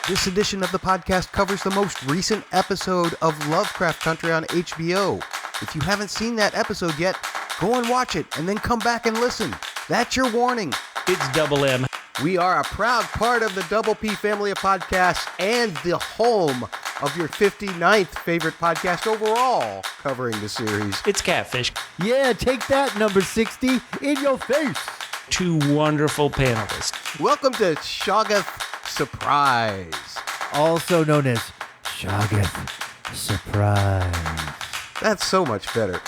This edition of the podcast covers the most recent episode of Lovecraft Country on HBO. If you haven't seen that episode yet, go and watch it and then come back and listen. That's your warning. It's Double M. We are a proud part of the Double P family of podcasts and the home of your 59th favorite podcast overall covering the series. It's Catfish. Yeah, take that, number 60, in your face. Two wonderful panelists. Welcome to Shoggoth Surprise. Also known as Shoggoth Surprise. That's so much better.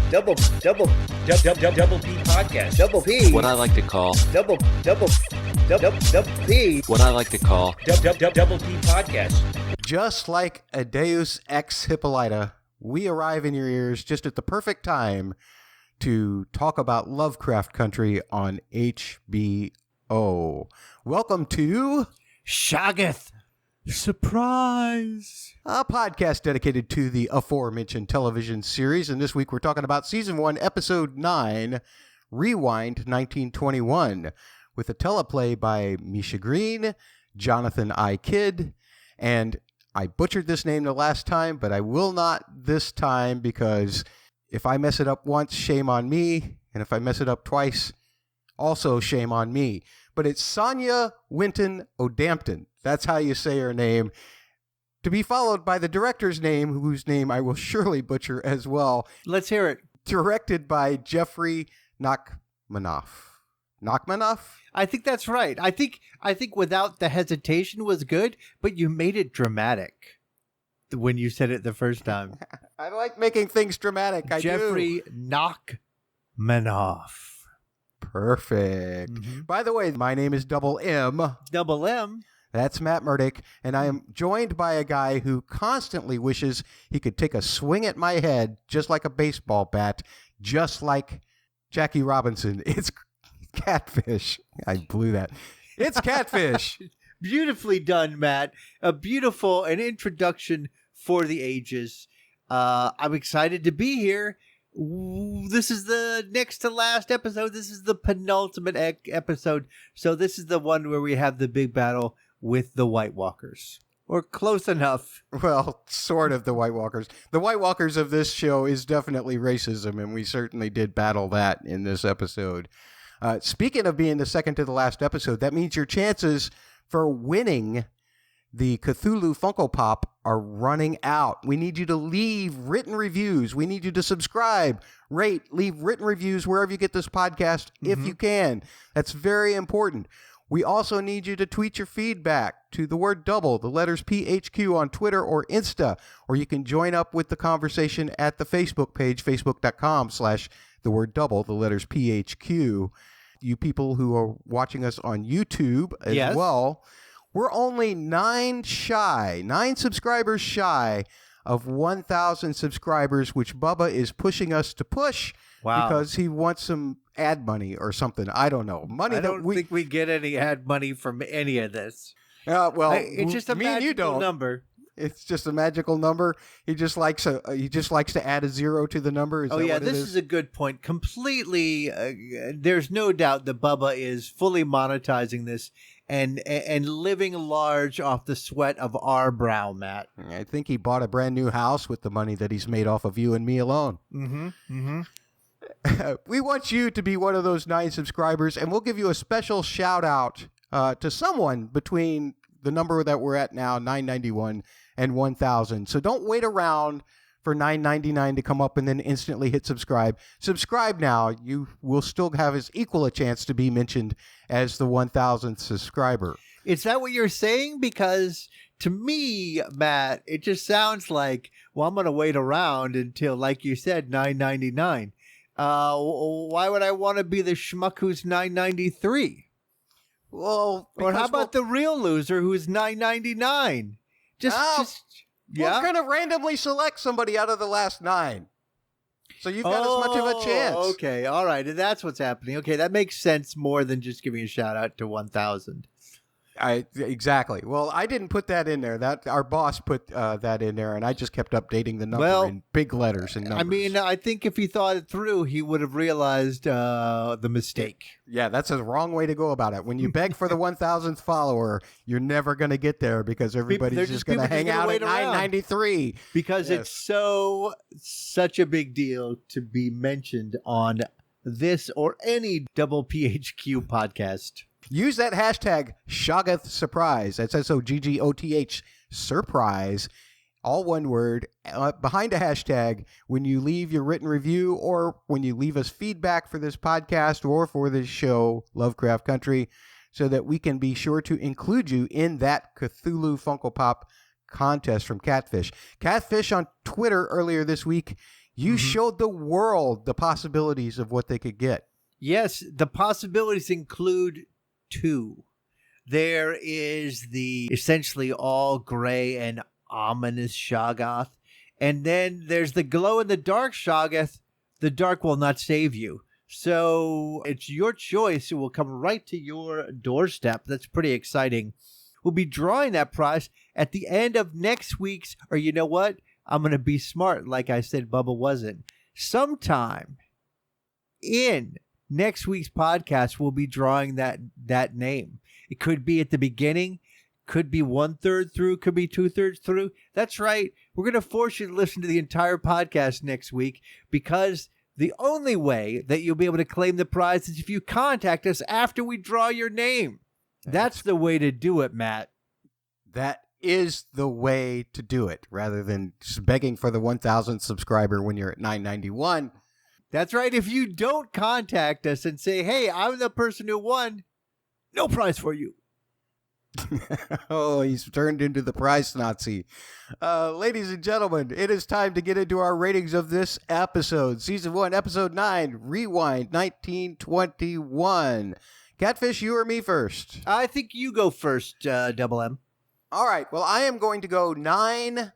Double P podcast. Double P. What I like to call Double P. what I like to call Double P podcast. Just like a Deus ex Hippolyta, we arrive in your ears just at the perfect time to talk about Lovecraft Country on HBO. Welcome to Shoggoth Surprise. a podcast dedicated to the aforementioned television series. And this week we're talking about Season 1, Episode 9, Rewind 1921, with a teleplay by Misha Green, Jonathan I. Kidd, and I butchered this name the last time, but I will not this time because if I mess it up once, shame on me. And if I mess it up twice, also shame on me. But it's Sonia Winton O'Dampton. That's how you say her name. To be followed by the director's name, whose name I will surely butcher as well. Let's hear it. Directed by Jeffrey Nachmanoff. Nachmanoff? I think that's right. I think without the hesitation was good, but you made it dramatic when you said it the first time. I like making things dramatic. I Jeffrey do. Nachmanoff. Perfect. Mm-hmm. By the way, my name is Double M. Double M. That's Matt Murdock, and I am joined by a guy who constantly wishes he could take a swing at my head just like a baseball bat, just like Jackie Robinson. It's Catfish. I blew that. It's Catfish. Beautifully done, Matt. An introduction for the ages. I'm excited to be here. This is the next to last episode. This is the penultimate episode. So this is the one where we have the big battle with the White Walkers. Or close enough. Well, sort of the White Walkers. The White Walkers of this show is definitely racism, and we certainly did battle that in this episode. Speaking of being the second to the last episode, that means your chances for winning the Cthulhu Funko Pop are running out. We need you to leave written reviews. We need you to subscribe, rate, leave written reviews wherever you get this podcast if you can. That's very important. We also need you to tweet your feedback to the word double, the letters PHQ on Twitter or Insta, or you can join up with the conversation at the Facebook page, facebook.com/the word double, the letters PHQ. You people who are watching us on YouTube as well, we're only 9 subscribers shy of 1,000 subscribers, which Bubba is pushing us to push because he wants some ad money or something. I don't know. I don't think we get any ad money from any of this. It's just a magical number. It's just a magical number. He just likes to add a zero to the number. This is a good point. Completely, there's no doubt that Bubba is fully monetizing this and living large off the sweat of our brow, Matt. I think he bought a brand new house with the money that he's made off of you and me alone. We want you to be one of those 9 subscribers, and we'll give you a special shout out to someone between the number that we're at now, 991, and 1,000. So don't wait around for 999 to come up and then instantly hit subscribe. Subscribe now. You will still have as equal a chance to be mentioned as the 1,000th subscriber. Is that what you're saying? Because to me, Matt, it just sounds like, well, I'm going to wait around until, like you said, 999. Why would I want to be the schmuck who's 993? Well, or how about the real loser who's 999? We're going to randomly select somebody out of the last 9. So you've got as much of a chance. Okay, all right. And that's what's happening. Okay, that makes sense more than just giving a shout out to 1,000. Exactly. Well, I didn't put that in there. That our boss put that in there, and I just kept updating the number in big letters and numbers. I mean, I think if he thought it through, he would have realized the mistake. Yeah, that's a wrong way to go about it. When you beg for the 1,000th follower, you're never going to get there because everybody's just going to hang out at 993. Because it's such a big deal to be mentioned on this or any Double PHQ podcast. Use that hashtag Shoggoth Surprise. That's SOGGOTH Surprise. All one word. Behind a hashtag when you leave your written review or when you leave us feedback for this podcast or for this show, Lovecraft Country, so that we can be sure to include you in that Cthulhu Funko Pop contest from Catfish. Catfish on Twitter earlier this week, you showed the world the possibilities of what they could get. Yes, the possibilities include 2. There is the essentially all gray and ominous Shoggoth, and then there's the glow-in-the-dark Shoggoth. The dark will not save you. So it's your choice. It will come right to your doorstep. That's pretty exciting. We'll be drawing that prize at the end of next week's, or you know what? I'm going to be smart, like I said Bubba wasn't. Sometime in next week's podcast, we'll be drawing that name. It could be at the beginning, could be 1/3 through, could be 2/3 through. That's right. We're going to force you to listen to the entire podcast next week because the only way that you'll be able to claim the prize is if you contact us after we draw your name. That's the way to do it, Matt. That is the way to do it, rather than just begging for the 1,000th subscriber when you're at 991. That's right. If you don't contact us and say, hey, I'm the person who won, no prize for you. Oh, he's turned into the prize Nazi. Ladies and gentlemen, it is time to get into our ratings of this episode. Season 1, Episode 9, Rewind 1921. Catfish, you or me first? I think you go first, Double M. All right. Well, I am going to go 9,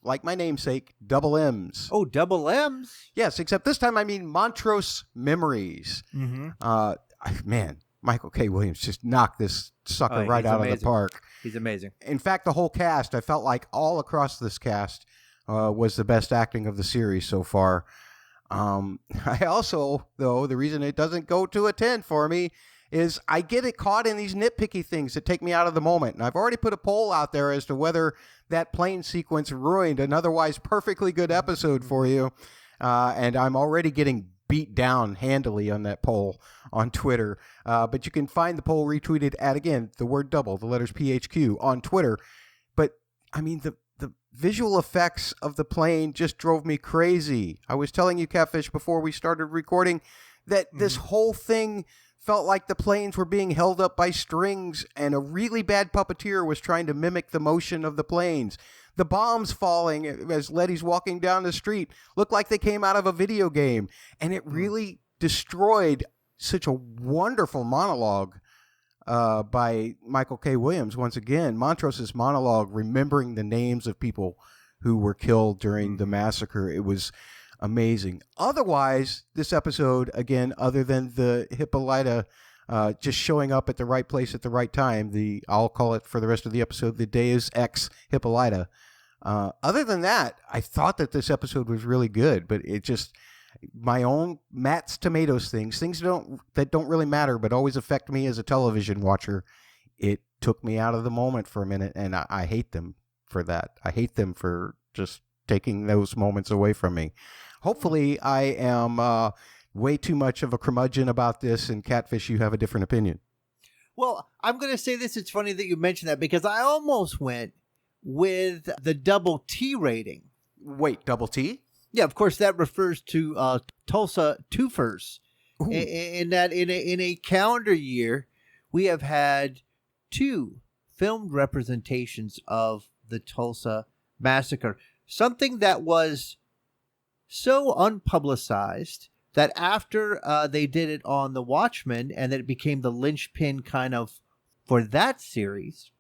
like my namesake, double M's. Oh, double M's? Yes, except this time I mean Montrose Memories. Man, Michael K. Williams just knocked this sucker right out of the park. He's amazing. In fact, the whole cast, I felt like all across this cast was the best acting of the series so far. I also, though, the reason it doesn't go to a 10 for me is I get it caught in these nitpicky things that take me out of the moment. And I've already put a poll out there as to whether that plane sequence ruined an otherwise perfectly good episode for you. And I'm already getting beat down handily on that poll on Twitter. But you can find the poll retweeted at, again, the word double, the letters PHQ on Twitter. But, I mean, the visual effects of the plane just drove me crazy. I was telling you, Catfish, before we started recording that this whole thing felt like the planes were being held up by strings and a really bad puppeteer was trying to mimic the motion of the planes. The bombs falling as Letty's walking down the street looked like they came out of a video game. And it really destroyed such a wonderful monologue by Michael K. Williams. Once again, Montrose's monologue, remembering the names of people who were killed during the massacre. It was amazing. Otherwise, this episode, again, other than the Hippolyta just showing up at the right place at the right time, I'll call it for the rest of the episode, the Deus Ex Hippolyta. Other than that, I thought that this episode was really good, but it just, my own Matt's Tomatoes things that don't really matter, but always affect me as a television watcher. It took me out of the moment for a minute, and I hate them for that. I hate them for just taking those moments away from me. Hopefully, I am way too much of a curmudgeon about this, and Catfish, you have a different opinion. Well, I'm going to say this. It's funny that you mentioned that because I almost went with the double T rating. Wait, double T? Yeah, of course, that refers to Tulsa Twofers. In that in a calendar year, we have had 2 filmed representations of the Tulsa Massacre. Something that was so unpublicized that after they did it on The Watchmen and that it became the linchpin kind of for that series,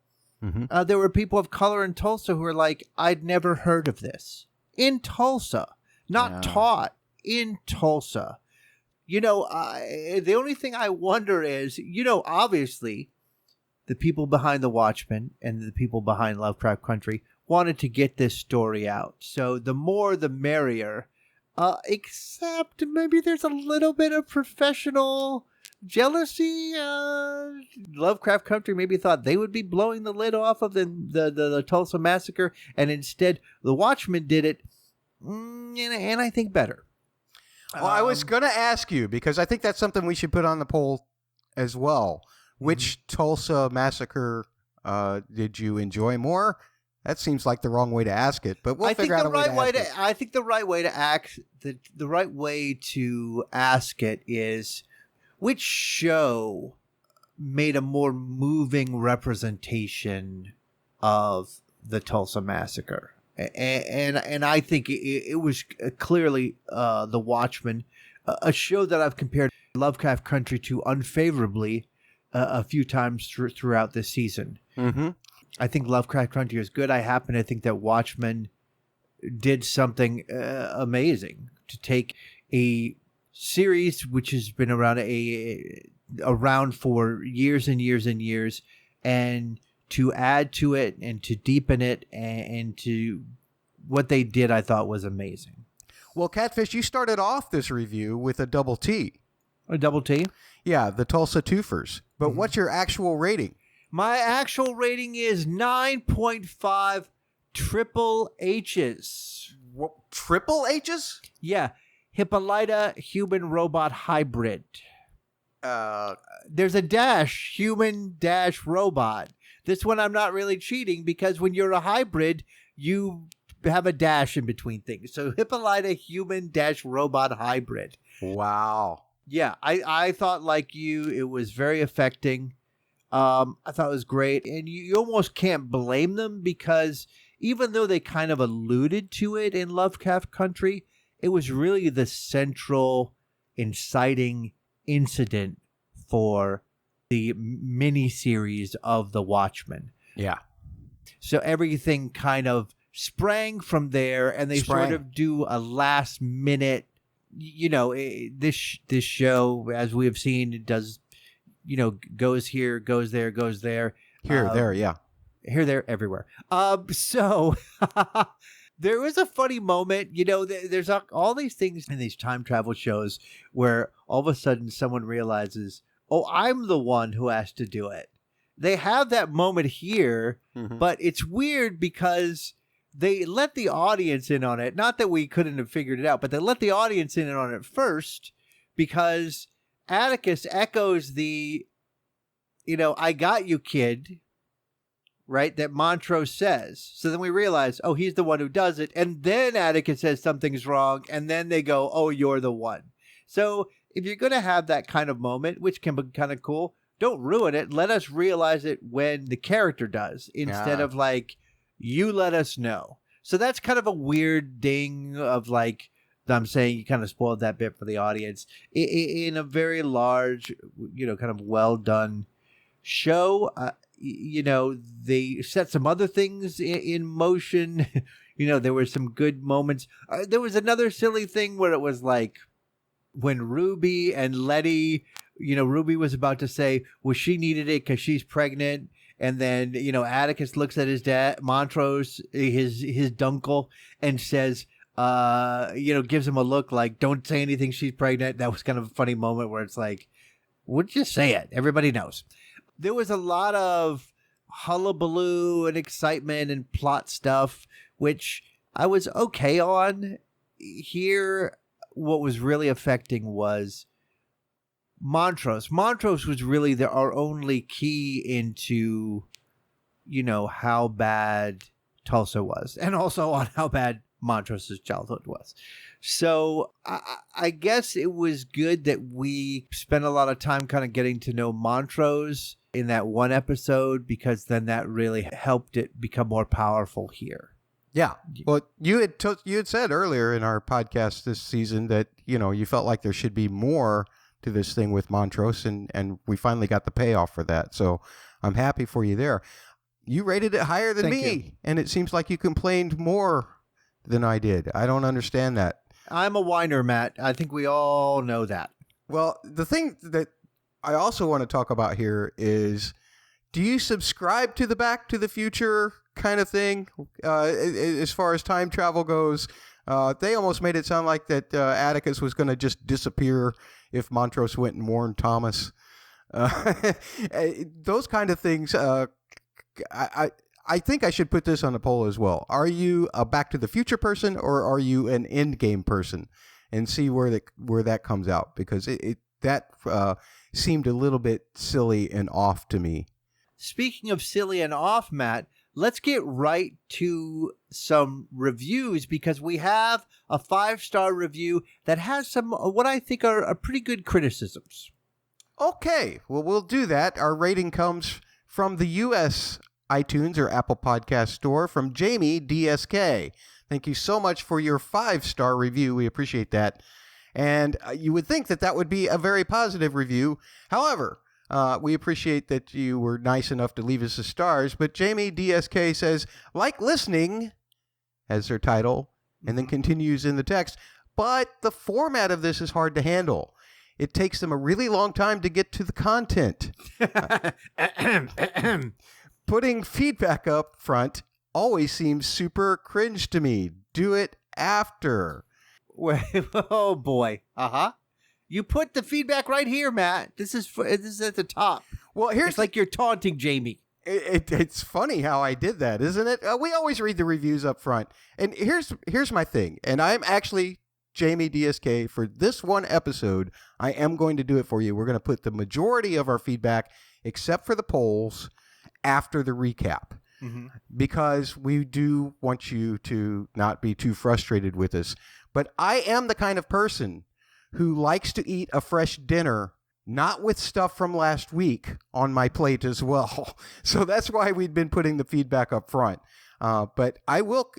there were people of color in Tulsa who were like, I'd never heard of this. In Tulsa, not taught in Tulsa. You know, the only thing I wonder is, you know, obviously, the people behind The Watchmen and the people behind Lovecraft Country wanted to get this story out. So the more the merrier, except maybe there's a little bit of professional jealousy. Lovecraft Country maybe thought they would be blowing the lid off of the Tulsa Massacre, and instead The Watchmen did it, and I think better. Well, I was going to ask you, because I think that's something we should put on the poll as well. Which Tulsa Massacre did you enjoy more? That seems like the wrong way to ask it, but we'll figure out a way to ask it. I think the right way to ask it is, which show made a more moving representation of the Tulsa Massacre? And I think it was clearly The Watchmen, a show that I've compared Lovecraft Country to unfavorably a few times throughout this season. Mm-hmm. I think Lovecraft Country is good. I happen to think that Watchmen did something amazing to take a series which has been around for years and years and years, and to add to it and to deepen it, and to what they did, I thought was amazing. Well, Catfish, you started off this review with a double T. A double T? Yeah, the Tulsa Twofers. But what's your actual rating? My actual rating is 9.5 triple H's. What, triple H's? Yeah. Hippolyta human robot hybrid. There's a dash, human dash robot. This one I'm not really cheating, because when you're a hybrid, you have a dash in between things. So Hippolyta human dash robot hybrid. Wow. Yeah, I thought, like you, it was very affecting. I thought it was great. And you almost can't blame them, because even though they kind of alluded to it in Lovecraft Country, it was really the central inciting incident for the mini-series of The Watchmen. Yeah. So everything kind of sprang from there, and they sort of do a last-minute, this show, as we have seen, it does, goes here, goes there, goes there. Here, there, yeah. Here, there, everywhere. So there was a funny moment. There's all these things in these time travel shows where all of a sudden someone realizes, oh, I'm the one who has to do it. They have that moment here, but it's weird because they let the audience in on it. Not that we couldn't have figured it out, but they let the audience in on it first, because Atticus echoes the, I got you, kid, right? That Montrose says. So then we realize, oh, he's the one who does it. And then Atticus says something's wrong. And then they go, oh, you're the one. So if you're going to have that kind of moment, which can be kind of cool, don't ruin it. Let us realize it when the character does, instead of like, you let us know. So that's kind of a weird ding of like, I'm saying you kind of spoiled that bit for the audience in a very large, kind of well done show. They set some other things in motion. There were some good moments. There was another silly thing where it was like when Ruby and Letty, Ruby was about to say, well, she needed it because she's pregnant. And then, Atticus looks at his dad, Montrose, his dunkle, and says, gives him a look like, don't say anything, she's pregnant. That was kind of a funny moment where it's like, would you say it? Everybody knows. There was a lot of hullabaloo and excitement and plot stuff, which I was okay on. Here, what was really affecting was Montrose. Montrose was really our only key into, how bad Tulsa was, and also on how bad Montrose's childhood was. So I guess it was good that we spent a lot of time kind of getting to know Montrose in that one episode, because then that really helped it become more powerful here. Yeah. Well, you had said earlier in our podcast this season that, you felt like there should be more to this thing with Montrose, and we finally got the payoff for that. So I'm happy for you there. You rated it higher than me, and it seems like you complained more than I did. I don't understand that. I'm a whiner, Matt. I think we all know that. Well, the thing that I also want to talk about here is, do you subscribe to the Back to the Future kind of thing as far as time travel goes? They almost made it sound like that Atticus was going to just disappear if Montrose went and warned Thomas. Those kind of things. I think I should put this on the poll as well. Are you a Back to the Future person, or are you an Endgame person? And see where that comes out, because that seemed a little bit silly and off to me. Speaking of silly and off, Matt, let's get right to some reviews, because we have a 5-star review that has some what I think are pretty good criticisms. Okay, well, we'll do that. Our rating comes from the U.S. iTunes or Apple Podcast Store from Jamie DSK. Thank you so much for your 5-star review. We appreciate that. And you would think that would be a very positive review. However, we appreciate that you were nice enough to leave us the stars. But Jamie DSK says, like listening, as their title, and then continues in the text, but the format of this is hard to handle. It takes them a really long time to get to the content. Putting feedback up front always seems super cringe to me. Do it after. Oh boy. You put the feedback right here, Matt. This is at the top. Well, it's like you're taunting Jamie. It's funny how I did that, isn't it? We always read the reviews up front. And here's my thing. And I'm actually Jamie DSK, for this one episode, I am going to do it for you. We're going to put the majority of our feedback, except for the polls, after the recap. Mm-hmm. Because we do want you to not be too frustrated with us. But I am the kind of person who likes to eat a fresh dinner, not with stuff from last week on my plate as well. So that's why we've been putting the feedback up front. But I will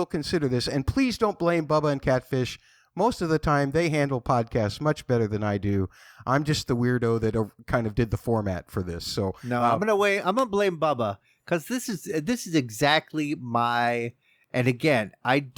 consider this, and please don't blame Bubba and Catfish. Most of the time, they handle podcasts much better than I do. I'm just the weirdo that kind of did the format for this. So no, I'm gonna blame Bubba, because this is exactly my. And again, what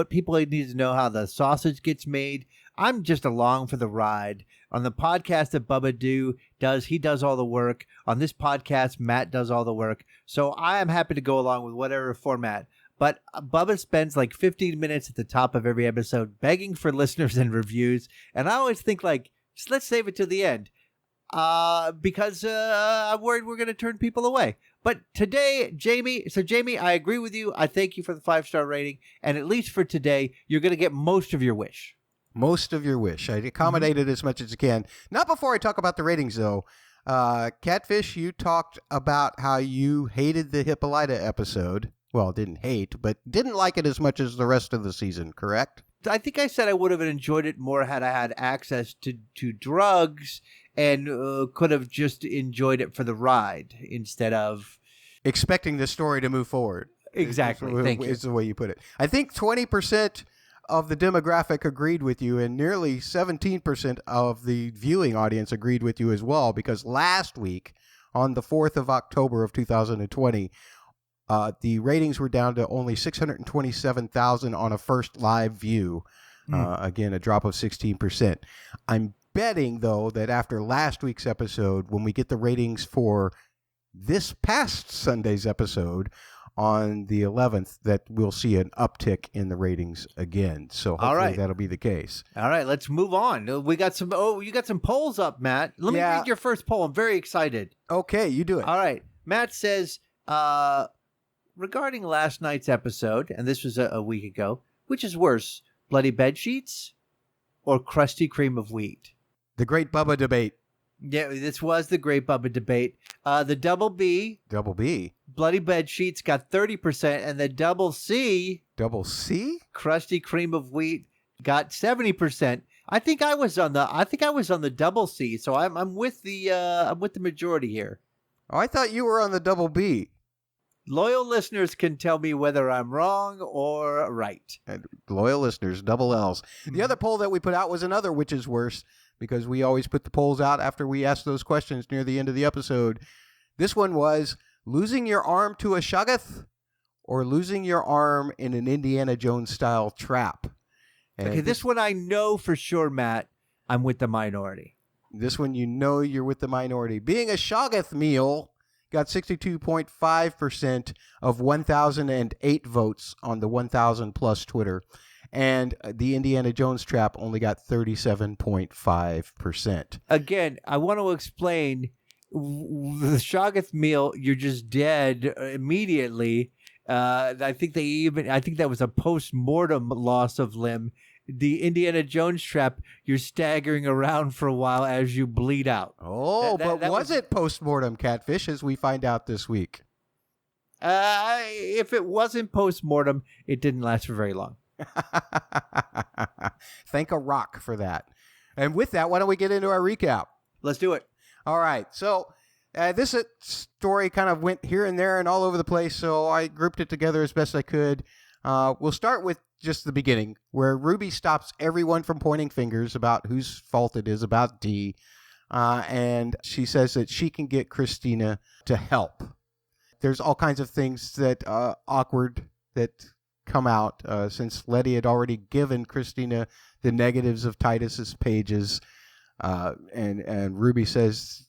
people need to know how the sausage gets made. I'm just along for the ride. On the podcast that Bubba does, he does all the work. On this podcast, Matt does all the work. So I am happy to go along with whatever format. But Bubba spends like 15 minutes at the top of every episode begging for listeners and reviews. And I always think, like, just let's save it to the end. Because I'm worried we're going to turn people away. But today, Jamie, I agree with you. I thank you for the 5-star rating. And at least for today, you're going to get most of your wish. Most of your wish. I accommodated as much as you can. Not before I talk about the ratings, though. Catfish, you talked about how you hated the Hippolyta episode. Well, didn't hate, but didn't like it as much as the rest of the season, correct? I think I said I would have enjoyed it more had I had access to drugs and could have just enjoyed it for the ride instead of expecting the story to move forward. Exactly. Thank you. Is the way you put it. I think 20% of the demographic agreed with you, and nearly 17% of the viewing audience agreed with you as well, because last week, on the 4th of October of 2020, the ratings were down to only 627,000 on a first live view. Again, a drop of 16%. I'm betting, though, that after last week's episode, when we get the ratings for this past Sunday's episode on the 11th, that we'll see an uptick in the ratings again. So hopefully that'll be the case. All right, let's move on. We got some. Oh, you got some polls up, Matt. Let me read your first poll. I'm very excited. Okay, you do it. All right. Matt says, regarding last night's episode, and this was a week ago, which is worse, bloody bed sheets or crusty cream of wheat? The great Bubba debate. Yeah, this was the great Bubba debate. The double B, bloody bed sheets, got 30%, and the double C, crusty cream of wheat, got 70%. I think I was on the double C, so I'm with the majority here. Oh, I thought you were on the double B. Loyal listeners can tell me whether I'm wrong or right. And loyal listeners, double L's. The other poll that we put out was another which is worse, because we always put the polls out after we ask those questions near the end of the episode. This one was losing your arm to a Shoggoth or losing your arm in an Indiana Jones style trap. And okay, this one I know for sure, Matt, I'm with the minority. This one, you know you're with the minority. Being a Shoggoth meal got 62.5% of 1,008 votes on the 1,000 plus Twitter. And the Indiana Jones trap only got 37.5%. Again, I want to explain the Shoggoth meal. You're just dead immediately. I think that was a post-mortem loss of limb. The Indiana Jones trap, you're staggering around for a while as you bleed out. Oh, but was it post-mortem, Catfish, as we find out this week? If it wasn't post-mortem, it didn't last for very long. Thank a rock for that. And with that, why don't we get into our recap? Let's do it. All right. So this story kind of went here and there and all over the place, so I grouped it together as best I could. We'll start with just the beginning, where Ruby stops everyone from pointing fingers about whose fault it is about Dee, and she says that she can get Christina to help. There's all kinds of things that awkward that come out since Letty had already given Christina the negatives of Titus's pages, and Ruby says,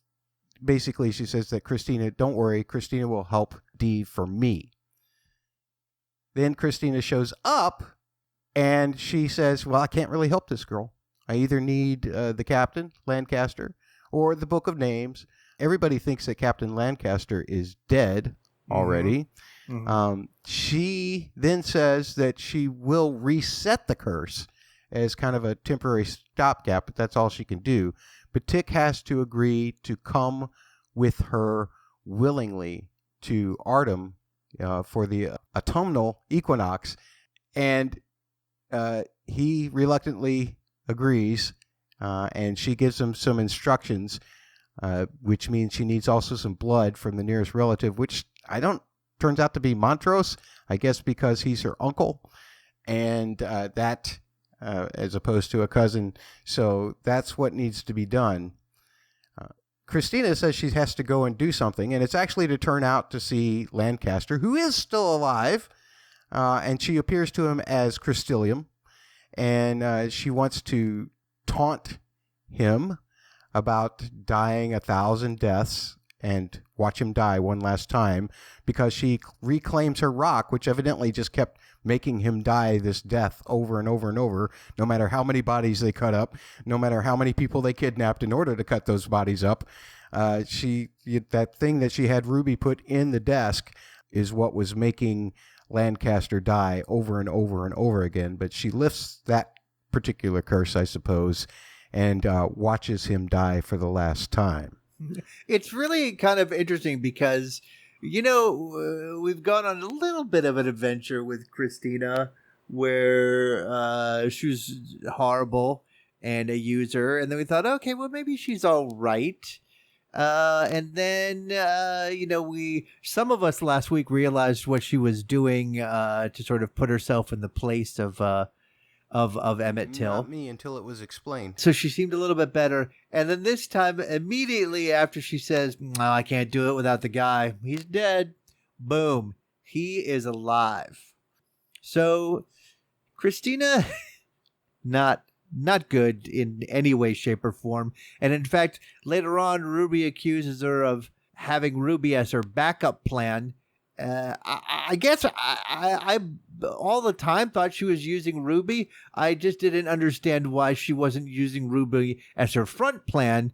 basically she says that Christina, don't worry, Christina will help Dee for me. Then Christina shows up, and she says, well, I can't really help this girl. I either need the Captain, Lancaster, or the Book of Names. Everybody thinks that Captain Lancaster is dead already. Mm-hmm. She then says that she will reset the curse as kind of a temporary stopgap, but that's all she can do. But Tick has to agree to come with her willingly to Artem for the autumnal equinox, and he reluctantly agrees, and she gives him some instructions, which means she needs also some blood from the nearest relative, which turns out to be Montrose, I guess because he's her uncle, and that as opposed to a cousin, so that's what needs to be done. Christina says she has to go and do something, and it's actually to turn out to see Lancaster, who is still alive, and she appears to him as Crystalium, and she wants to taunt him about dying 1,000 deaths and watch him die one last time, because she reclaims her rock, which evidently just kept making him die this death over and over and over, no matter how many bodies they cut up, no matter how many people they kidnapped in order to cut those bodies up. That thing that she had Ruby put in the desk is what was making Lancaster die over and over and over again. But she lifts that particular curse, I suppose, and watches him die for the last time. It's really kind of interesting because, we've gone on a little bit of an adventure with Christina where she was horrible and a user. And then we thought, okay, well, maybe she's all right. And then, some of us last week realized what she was doing to sort of put herself in the place of Emmett Till. Not me until it was explained. So she seemed a little bit better. And then this time, immediately after she says, no, I can't do it without the guy. He's dead. Boom. He is alive. So Christina, not good in any way, shape, or form. And in fact, later on, Ruby accuses her of having Ruby as her backup plan. I guess I all the time thought she was using Ruby. I just didn't understand why she wasn't using Ruby as her front plan,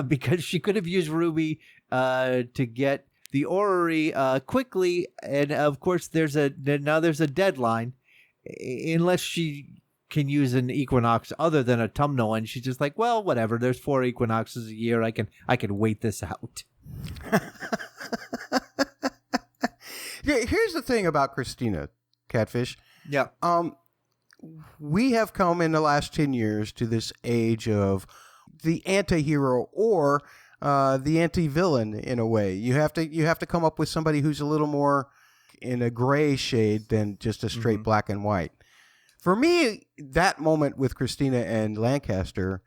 because she could have used Ruby to get the orrery quickly. And of course, there's a deadline, unless she can use an equinox other than autumnal. And she's just like, well, whatever. There's 4 equinoxes a year. I can wait this out. Here's the thing about Christina, Catfish. Yeah. We have come in the last 10 years to this age of the anti-hero or the anti-villain in a way. You have to come up with somebody who's a little more in a gray shade than just a straight black and white. For me, that moment with Christina and Lancaster,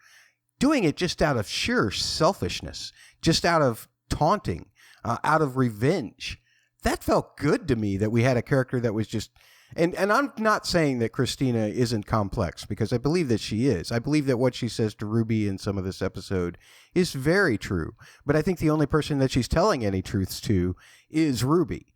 doing it just out of sheer selfishness, just out of taunting, out of revenge, that felt good to me, that we had a character that was just And I'm not saying that Christina isn't complex, because I believe that she is. I believe that what she says to Ruby in some of this episode is very true. But I think the only person that she's telling any truths to is Ruby.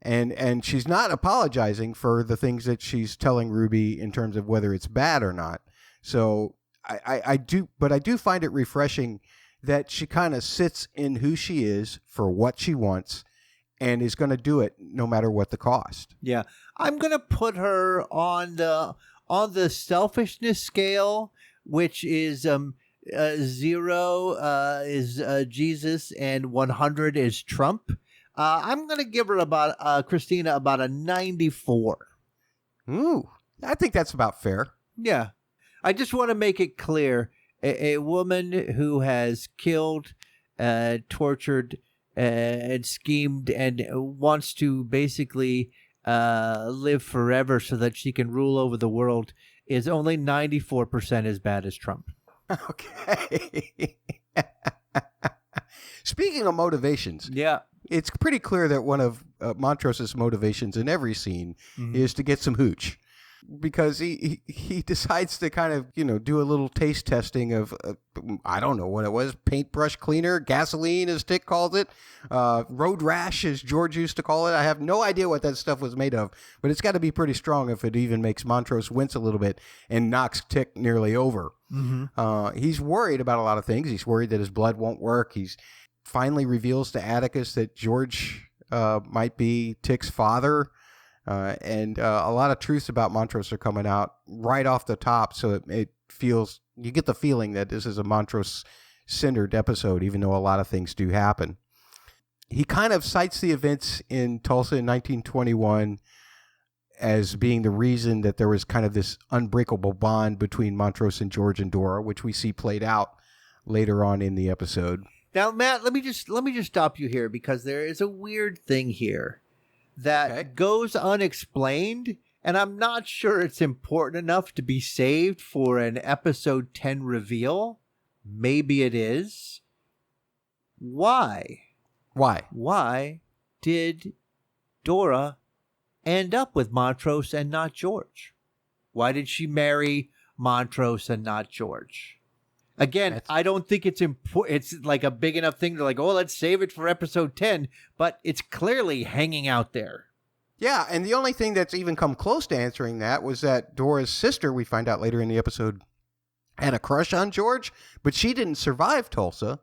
And she's not apologizing for the things that she's telling Ruby in terms of whether it's bad or not. So I do find it refreshing that she kind of sits in who she is for what she wants and is going to do it no matter what the cost. Yeah. I'm going to put her on the selfishness scale, which is 0 is Jesus and 100 is Trump. I'm going to give her Christina about a 94. Ooh, I think that's about fair. Yeah. I just want to make it clear, a woman who has killed, tortured, and schemed and wants to basically live forever so that she can rule over the world is only 94% as bad as Trump. Okay. Speaking of motivations, Yeah. it's pretty clear that one of Montrose's motivations in every scene is to get some hooch, because he decides to kind of, do a little taste testing of, I don't know what it was, paintbrush cleaner, gasoline as Tick calls it, road rash as George used to call it. I have no idea what that stuff was made of, but it's got to be pretty strong if it even makes Montrose wince a little bit and knocks Tick nearly over. He's worried about a lot of things. He's worried that his blood won't work. He's finally reveals to Atticus that George might be Tick's father. And a lot of truths about Montrose are coming out right off the top. So it feels, you get the feeling that this is a Montrose-centered episode, even though a lot of things do happen. He kind of cites the events in Tulsa in 1921 as being the reason that there was kind of this unbreakable bond between Montrose and George and Dora, which we see played out later on in the episode. Now, Matt, let me just stop you here, because there is a weird thing here that goes unexplained, and I'm not sure it's important enough to be saved for an episode 10 reveal. Maybe it is. Why? Why did Dora end up with Montrose and not George? Why did she marry Montrose and not George? Again, I don't think it's important. It's like a big enough thing to let's save it for episode 10, but it's clearly hanging out there. Yeah, and the only thing that's even come close to answering that was that Dora's sister, we find out later in the episode, had a crush on George, but she didn't survive Tulsa.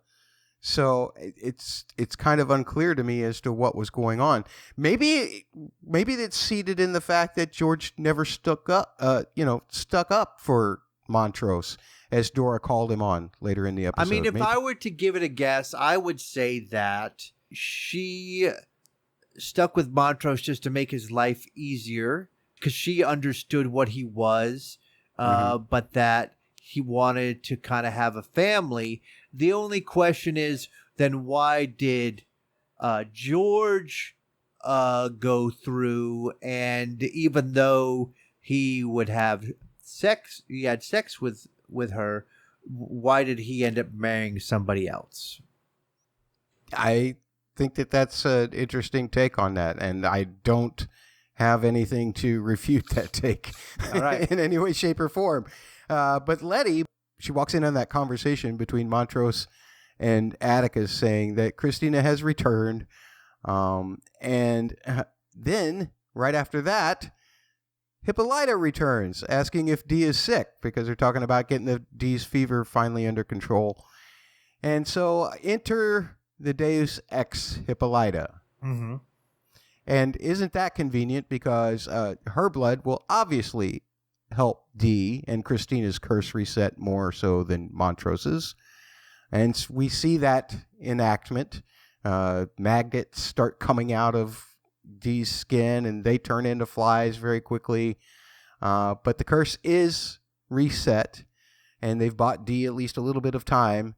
So it's kind of unclear to me as to what was going on. Maybe it's seated in the fact that George never stuck up for Montrose, as Dora called him on later in the episode. I mean, if I were to give it a guess, I would say that she stuck with Montrose just to make his life easier, because she understood what he was, but that he wanted to kind of have a family. The only question is, then why did George go through, and even though he would have sex, he had sex with her, why did he end up marrying somebody else? I think that's an interesting take on that, and I don't have anything to refute that take in any way, shape, or form. But Letty, she walks in on that conversation between Montrose and Atticus, saying that Christina has returned, and then right after that, Hippolyta returns, asking if Dee is sick, because they're talking about getting the Dee's fever finally under control. And so enter the Deus Ex Hippolyta. Mm-hmm. And isn't that convenient, because her blood will obviously help Dee and Christina's curse reset more so than Montrose's. And we see that enactment. Maggots start coming out of Dee's skin, and they turn into flies very quickly. But the curse is reset, and they've bought Dee at least a little bit of time.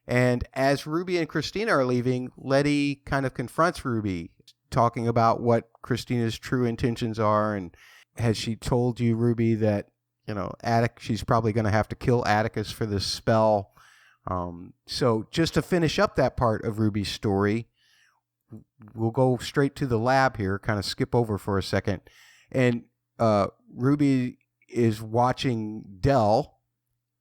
And as Ruby and Christina are leaving, Letty kind of confronts Ruby, talking about what Christina's true intentions are. And has she told you, Ruby, that, she's probably going to have to kill Atticus for this spell? So just to finish up that part of Ruby's story, we'll go straight to the lab here, kind of skip over for a second. And Ruby is watching Dell,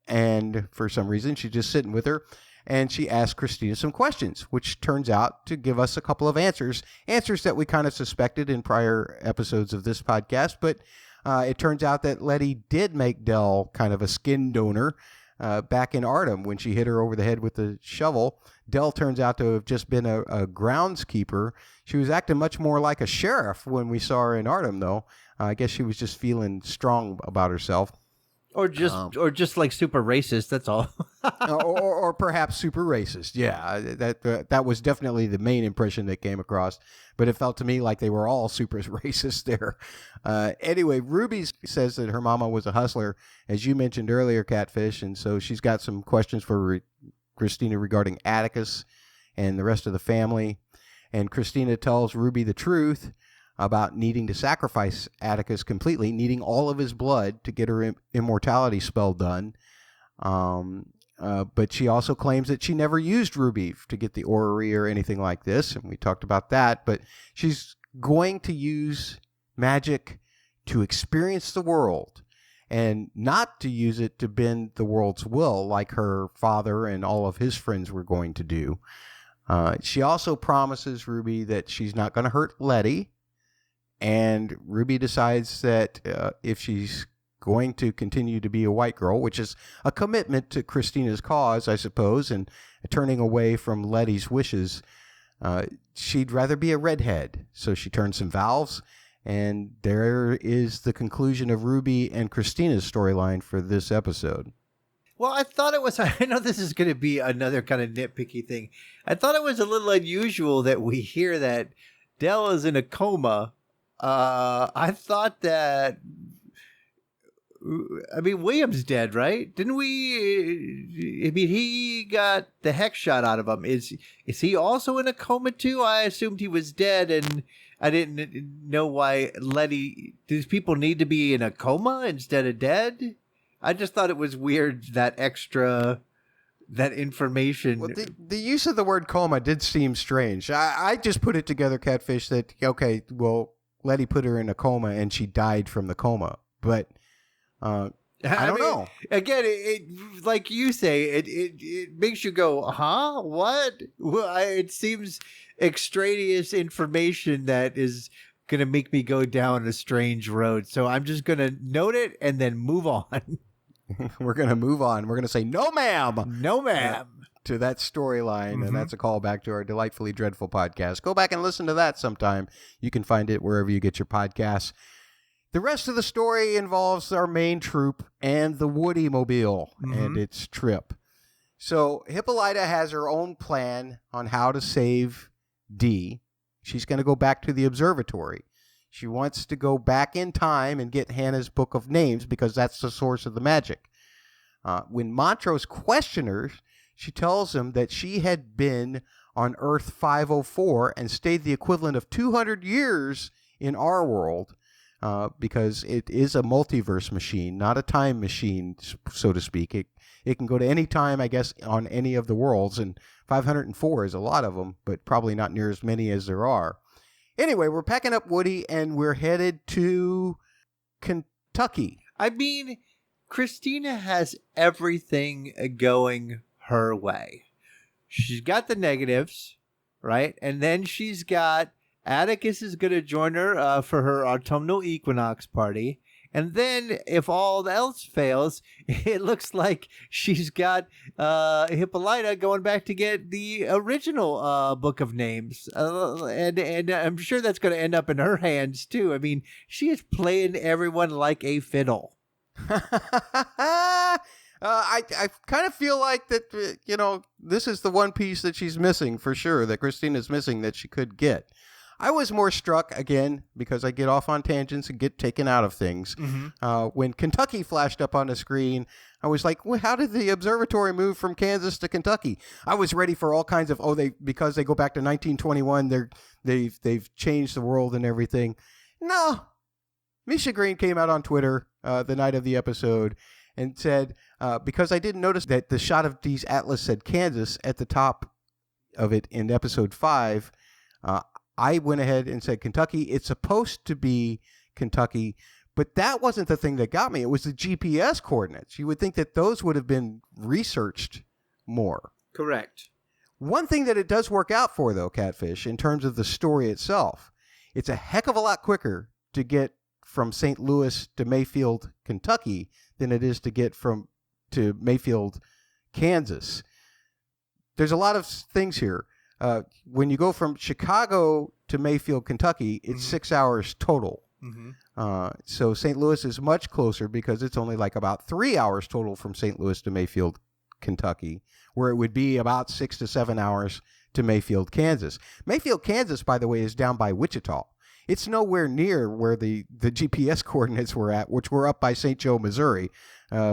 and for some reason she's just sitting with her, and she asks Christina some questions, which turns out to give us a couple of answers that we kind of suspected in prior episodes of this podcast, but it turns out that Letty did make Dell kind of a skin donor back in Artem when she hit her over the head with the shovel. Dell turns out to have just been a groundskeeper. She was acting much more like a sheriff when we saw her in Artem, though. I guess she was just feeling strong about herself. Or just like super racist, that's all. or perhaps super racist. Yeah, that was definitely the main impression that came across. But it felt to me like they were all super racist there. Anyway, Ruby says that her mama was a hustler, as you mentioned earlier, Catfish. And so she's got some questions for Christina regarding Atticus and the rest of the family. And Christina tells Ruby the truth about needing to sacrifice Atticus completely, needing all of his blood to get her immortality spell done. But she also claims that she never used Ruby to get the orrery or anything like this, and we talked about that. But she's going to use magic to experience the world and not to use it to bend the world's will like her father and all of his friends were going to do. She also promises Ruby that she's not going to hurt Letty. And Ruby decides that if she's going to continue to be a white girl, which is a commitment to Christina's cause, I suppose, and turning away from Letty's wishes, she'd rather be a redhead. So she turns some valves, and there is the conclusion of Ruby and Christina's storyline for this episode. Well, I thought it was, I know this is going to be another kind of nitpicky thing. I thought it was a little unusual that we hear that Dell is in a coma. I thought that, I mean, William's dead, right? Didn't we? I mean, he got the heck shot out of him. Is he also in a coma too? I assumed he was dead, and I didn't know why Letty. These people need to be in a coma instead of dead? I just thought it was weird that information. Well, the use of the word coma did seem strange. I just put it together, Catfish, that, okay, well, Letty put her in a coma and she died from the coma. But I don't know. Again, it like you say, it makes you go, huh? What? Well, it seems extraneous information that is going to make me go down a strange road. So I'm just going to note it and then move on. We're going to move on. We're going to say, no, ma'am. No, ma'am. To that storyline, and that's a callback to our Delightfully Dreadful podcast. Go back and listen to that sometime. You can find it wherever you get your podcasts. The rest of the story involves our main troop and the Woody Mobile and its trip. So Hippolyta has her own plan on how to save Dee. She's going to go back to the observatory. She wants to go back in time and get Hannah's book of names because that's the source of the magic. When Montrose questions her, she tells him that she had been on Earth 504 and stayed the equivalent of 200 years in our world because it is a multiverse machine, not a time machine, so to speak. It can go to any time, I guess, on any of the worlds, and 504 is a lot of them, but probably not near as many as there are. Anyway, we're packing up Woody, and we're headed to Kentucky. I mean, Christina has everything going her way. She's got the negatives, right? And then she's got Atticus is going to join her for her autumnal equinox party. And then if all else fails, it looks like she's got Hippolyta going back to get the original book of names. And I'm sure that's going to end up in her hands too. I mean, she is playing everyone like a fiddle. I kind of feel like that, this is the one piece that she's missing for sure, that Christina's missing that she could get. I was more struck, again, because I get off on tangents and get taken out of things. When Kentucky flashed up on the screen, I was like, well, how did the observatory move from Kansas to Kentucky? I was ready for all kinds of, because they go back to 1921, they've changed the world and everything. No. Misha Green came out on Twitter the night of the episode and said, because I didn't notice that the shot of Dee's atlas said Kansas at the top of it in episode 5, I went ahead and said Kentucky. It's supposed to be Kentucky, But that wasn't the thing that got me. It was the GPS coordinates. You would think that those would have been researched more. Correct. One thing that it does work out for, though, Catfish, in terms of the story itself, it's a heck of a lot quicker to get from St. Louis to Mayfield, Kentucky, than it is to get to Mayfield, Kansas. There's a lot of things here. When you go from Chicago to Mayfield, Kentucky, it's 6 hours total. So St. Louis is much closer because it's only like about 3 hours total from St. Louis to Mayfield, Kentucky, where it would be about 6 to 7 hours to Mayfield, Kansas. Mayfield, Kansas, by the way, is down by Wichita. It's nowhere near where the GPS coordinates were at, which were up by St. Joe, Missouri,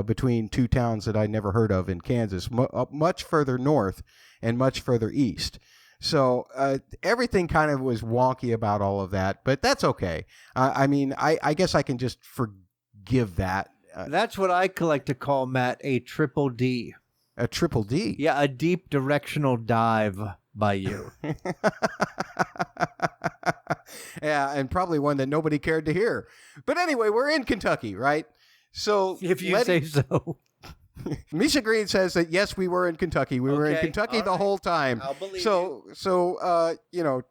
between two towns that I never heard of in Kansas, much further north and much further east. So everything kind of was wonky about all of that, but that's okay. I mean, I guess I can just forgive that. That's what I like to call, Matt, a triple D. A triple D? Yeah, a deep directional dive by you. Yeah, and probably one that nobody cared to hear. But anyway, we're in Kentucky, right? So If you say so. Misha Green says that, yes, we were in Kentucky. We were in Kentucky the whole time. I'll believe So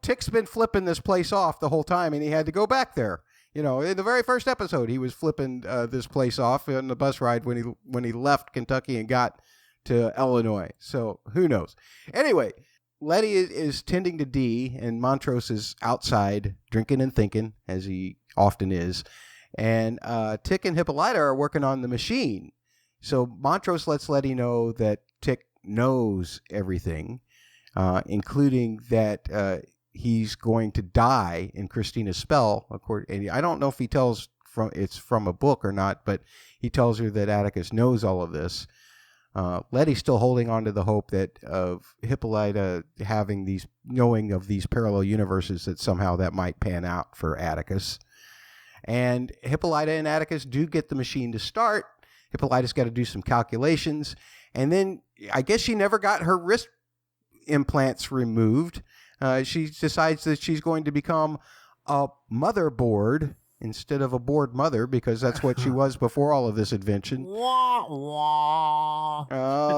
Tick's been flipping this place off the whole time, and he had to go back there. In the very first episode, he was flipping this place off on the bus ride when he left Kentucky and got to Illinois. So who knows? Anyway, Letty is tending to Dee, and Montrose is outside drinking and thinking, as he often is. And Tick and Hippolyta are working on the machine. So Montrose lets Letty know that Tick knows everything, including that he's going to die in Christina's spell. And I don't know if he tells it's from a book or not, but he tells her that Atticus knows all of this. Letty's still holding on to the hope that of Hippolyta knowing of these parallel universes, that somehow that might pan out for Atticus. And Hippolyta and Atticus do get the machine to start. Hippolyta's got to do some calculations. And then I guess she never got her wrist implants removed. She decides that she's going to become a motherboard instead of a bored mother, because that's what she was before all of this invention. Oh,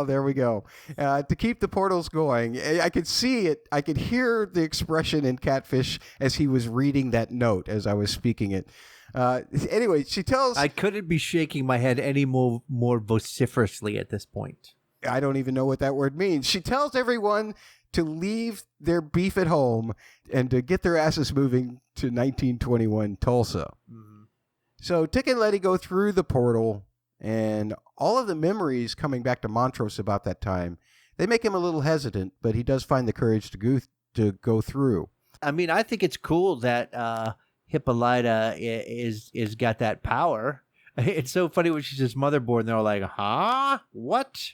there we go. To keep the portals going. I could see it. I could hear the expression in Catfish as he was reading that note as I was speaking it. Anyway, she tells... I couldn't be shaking my head any more vociferously at this point. I don't even know what that word means. She tells everyone to leave their beef at home and to get their asses moving to 1921 Tulsa. Mm-hmm. So Tick and Letty go through the portal, and all of the memories coming back to Montrose about that time, they make him a little hesitant, but he does find the courage to go through. I mean, I think it's cool that Hippolyta is got that power. It's so funny when she says motherboard, and they're all like, huh? What?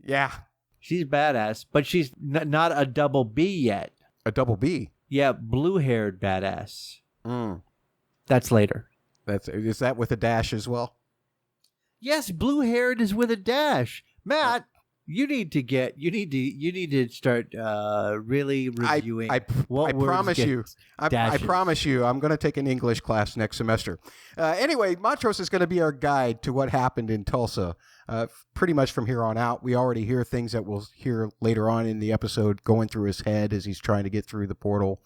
Yeah. She's badass, but she's not a double B yet. A double B? Yeah, blue-haired badass. Mm. That's later. Is that with a dash as well? Yes, blue-haired is with a dash. Matt, you need to start really reviewing. I promise you. I promise you, I'm going to take an English class next semester. Anyway, Montrose is going to be our guide to what happened in Tulsa. Pretty much from here on out, we already hear things that we'll hear later on in the episode going through his head as he's trying to get through the portal.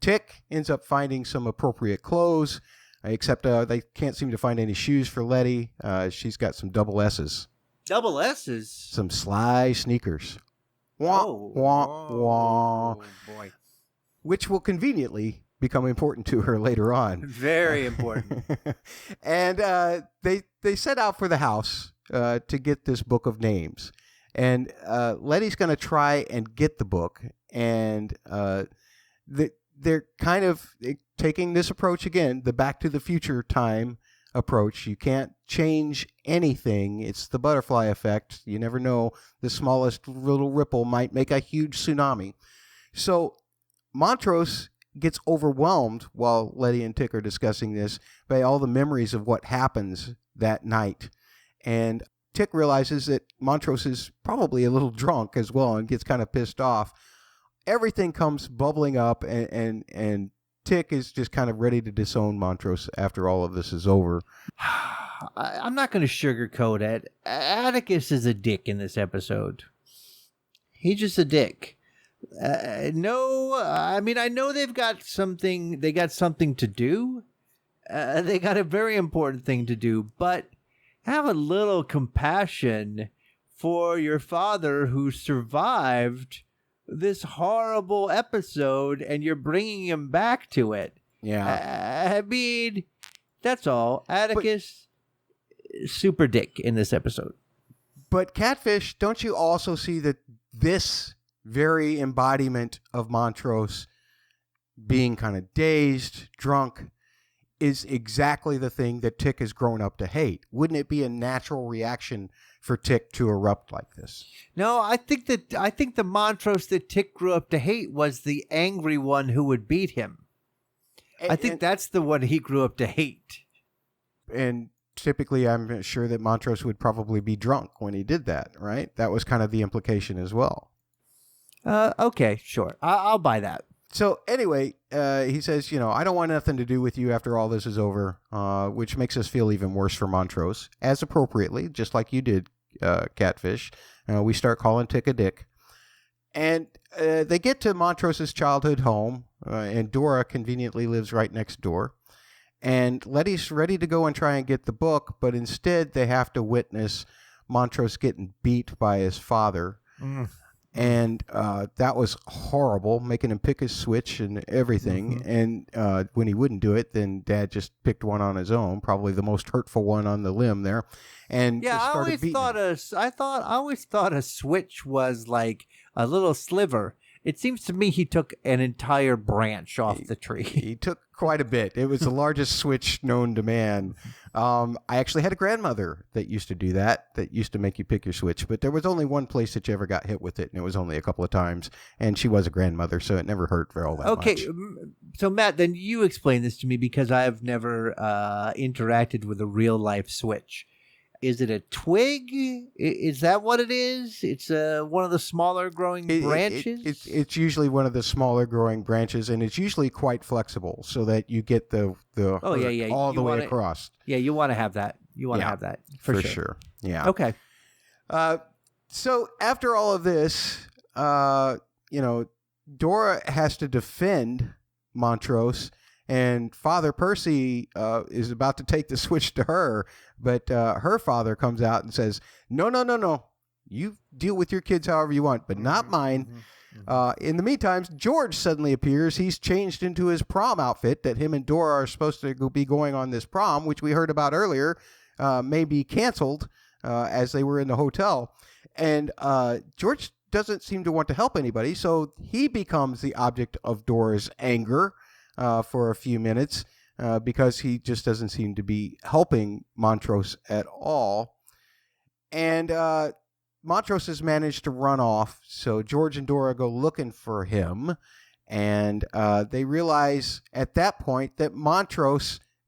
Tick ends up finding some appropriate clothes, except they can't seem to find any shoes for Letty. She's got some double S's. Double S's? Some sly sneakers. Wah, wah, wah. Boy. Which will conveniently become important to her later on. Very important. And they set out for the house to get this book of names. And Letty's going to try and get the book. And they're kind of taking this approach again, the Back to the Future time approach. You can't change anything. It's the butterfly effect. You never know. The smallest little ripple might make a huge tsunami. So Montrose gets overwhelmed while Letty and Tick are discussing this by all the memories of what happens that night. And Tick realizes that Montrose is probably a little drunk as well and gets kind of pissed off. Everything comes bubbling up, and Tick is just kind of ready to disown Montrose after all of this is over. I'm not going to sugarcoat it. Atticus is a dick in this episode. He's just a dick. No, I mean, I know they've got something. They got something to do. They got a very important thing to do, but have a little compassion for your father who survived this horrible episode, and you're bringing him back to it. Yeah. I mean, that's all. Atticus, super dick in this episode. But Catfish, don't you also see that this very embodiment of Montrose being kind of dazed, drunk, is exactly the thing that Tick has grown up to hate? Wouldn't it be a natural reaction for Tick to erupt like this? No, I think the Montrose that Tick grew up to hate was the angry one who would beat him. I think that's the one he grew up to hate. And typically, I'm sure that Montrose would probably be drunk when he did that, right? That was kind of the implication as well. Okay, sure. I'll buy that. So anyway, he says, I don't want nothing to do with you after all this is over, which makes us feel even worse for Montrose, as appropriately, just like you did, Catfish. We start calling Tick a dick. And they get to Montrose's childhood home, and Dora conveniently lives right next door. And Letty's ready to go and try and get the book, but instead they have to witness Montrose getting beat by his father. And that was horrible, making him pick his switch and everything. And when he wouldn't do it, then Dad just picked one on his own, probably the most hurtful one on the limb there. And yeah, just I started beating him. always thought a switch was like a little sliver. It seems to me he took an entire branch off the tree. He took quite a bit. It was the largest switch known to man. I actually had a grandmother that used to do that used to make you pick your switch, but there was only one place that you ever got hit with it, and it was only a couple of times, and she was a grandmother, so it never hurt for all that much. Okay, so Matt, then you explain this to me, because I have never interacted with a real-life switch. Is it a twig? Is that what it is? It's one of the smaller growing branches? It's usually one of the smaller growing branches, and it's usually quite flexible so that you get the all the way across. Yeah, you want to have that. You want to have that for sure. Yeah. Okay. So after all of this, Dora has to defend Montrose, and Father Percy is about to take the switch to her, but her father comes out and says, No. You deal with your kids however you want, but not mine. In the meantime, George suddenly appears. He's changed into his prom outfit that him and Dora are supposed to be going on this prom, which we heard about earlier, may be canceled as they were in the hotel. And George doesn't seem to want to help anybody, so he becomes the object of Dora's anger for a few minutes because he just doesn't seem to be helping Montrose at all. And Montrose has managed to run off, so George and Dora go looking for him, and they realize at that point that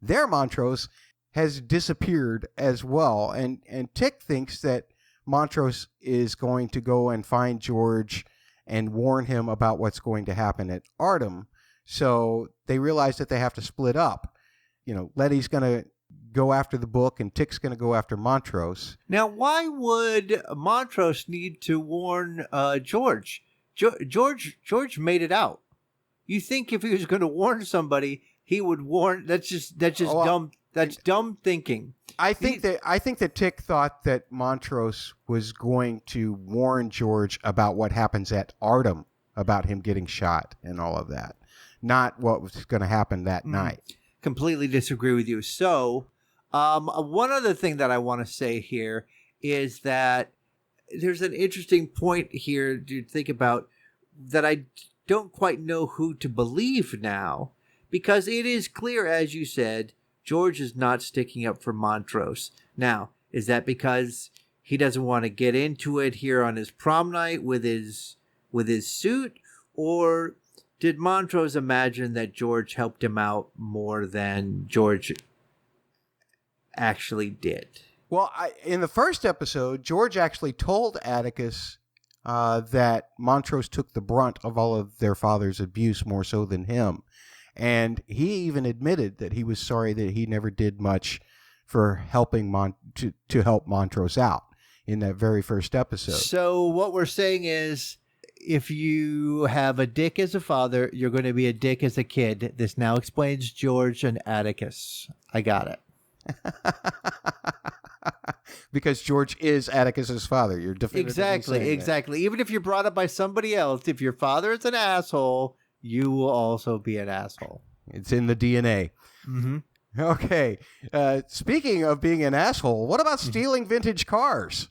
their Montrose, has disappeared as well. And Tick thinks that Montrose is going to go and find George and warn him about what's going to happen at Artem. So they realize that they have to split up. Letty's going to go after the book, and Tick's going to go after Montrose. Now, why would Montrose need to warn George? George made it out. You think if he was going to warn somebody, he would warn? That's just dumb. That's dumb thinking. I think that Tick thought that Montrose was going to warn George about what happens at Artem, about him getting shot and all of that, not what was going to happen that night. Completely disagree with you. So, one other thing that I want to say here is that there's an interesting point here to think about that I don't quite know who to believe now, because it is clear, as you said, George is not sticking up for Montrose. Now, is that because he doesn't want to get into it here on his prom night with his suit, or did Montrose imagine that George helped him out more than George actually did? Well, in the first episode, George actually told Atticus that Montrose took the brunt of all of their father's abuse more so than him. And he even admitted that he was sorry that he never did much for helping to help Montrose out in that very first episode. So what we're saying is, if you have a dick as a father, you're going to be a dick as a kid. This now explains George and Atticus. I got it. Because George is Atticus's father. You're definitively saying that. Exactly. Even if you're brought up by somebody else, if your father is an asshole, you will also be an asshole. It's in the DNA. Mm-hmm. Okay. Speaking of being an asshole, what about stealing vintage cars?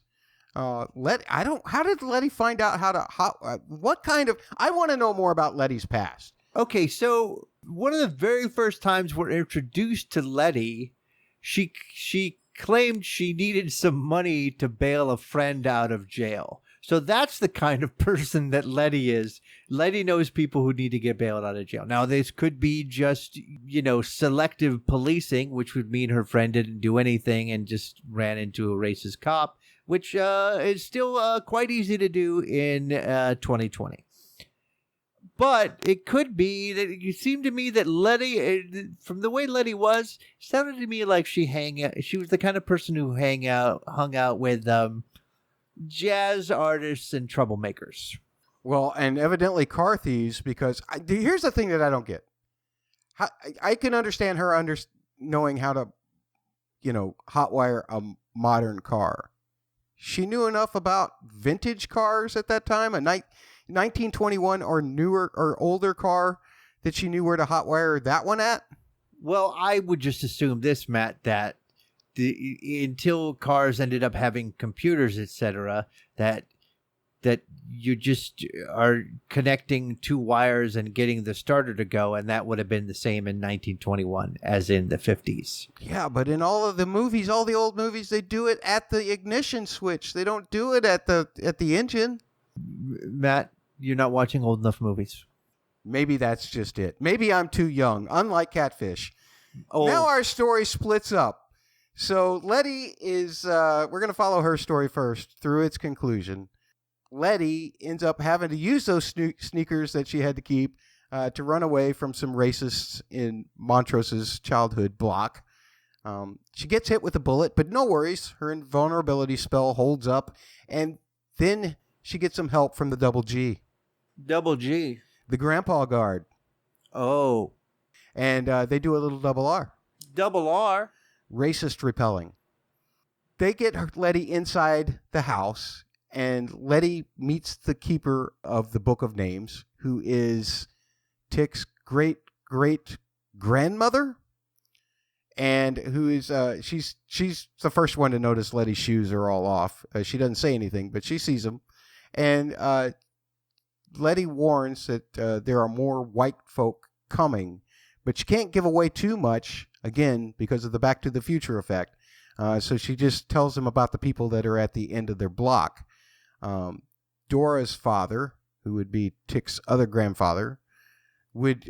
How did Letty find out I want to know more about Letty's past. Okay, so one of the very first times we're introduced to Letty, she claimed she needed some money to bail a friend out of jail. So that's the kind of person that Letty is. Letty knows people who need to get bailed out of jail. Now, this could be just, selective policing, which would mean her friend didn't do anything and just ran into a racist cop, which is still quite easy to do in 2020. But it could be that it seemed to me that Letty, from the way Letty was, sounded to me like she was the kind of person who hung out with jazz artists and troublemakers. Well, and evidently car thieves, because here's the thing that I don't get. I can understand her knowing how to, hotwire a modern car. She knew enough about vintage cars at that time, a 1921 or newer or older car, that she knew where to hotwire that one at. Well, I would just assume this, Matt, that until cars ended up having computers, etc., that you just are connecting two wires and getting the starter to go, and that would have been the same in 1921 as in the 50s. Yeah, but in all of the movies, all the old movies, they do it at the ignition switch. They don't do it at the engine. Matt, you're not watching old enough movies. Maybe that's just it. Maybe I'm too young, unlike Catfish. Oh. Now our story splits up. So Letty is, we're going to follow her story first through its conclusion. Letty ends up having to use those sneakers that she had to keep to run away from some racists in Montrose's childhood block. She gets hit with a bullet, but no worries. Her invulnerability spell holds up. And then she gets some help from the Double G. Double G? The Grandpa Guard. Oh. And they do a little double R. Double R? Racist repelling. They get Letty inside the house, and Letty meets the keeper of the Book of Names, who is Tick's great-great-grandmother, and who is she's the first one to notice Letty's shoes are all off. She doesn't say anything, but she sees them, and Letty warns that there are more white folk coming, but she can't give away too much, again, because of the Back to the Future effect. So she just tells them about the people that are at the end of their block. Dora's father, who would be Tick's other grandfather,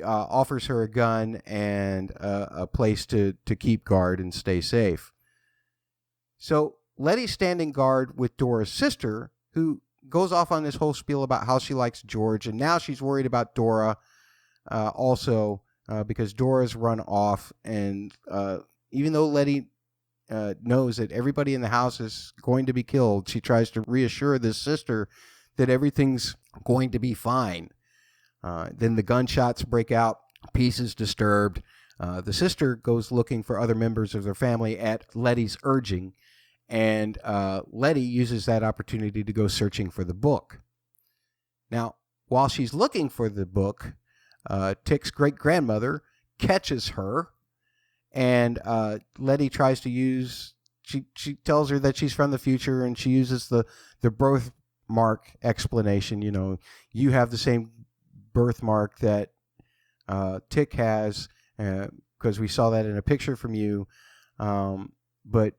offers her a gun and a place to keep guard and stay safe. So Letty's standing guard with Dora's sister, who goes off on this whole spiel about how she likes George, and now she's worried about Dora also because Dora's run off, and even though Letty knows that everybody in the house is going to be killed, she tries to reassure this sister that everything's going to be fine. Then the gunshots break out, peace is disturbed. The sister goes looking for other members of their family at Letty's urging, and Letty uses that opportunity to go searching for the book. Now, while she's looking for the book, Tick's great-grandmother catches her, and Letty tries to use... She tells her that she's from the future, and she uses the birthmark explanation. You have the same birthmark that Tick has, because we saw that in a picture from you. But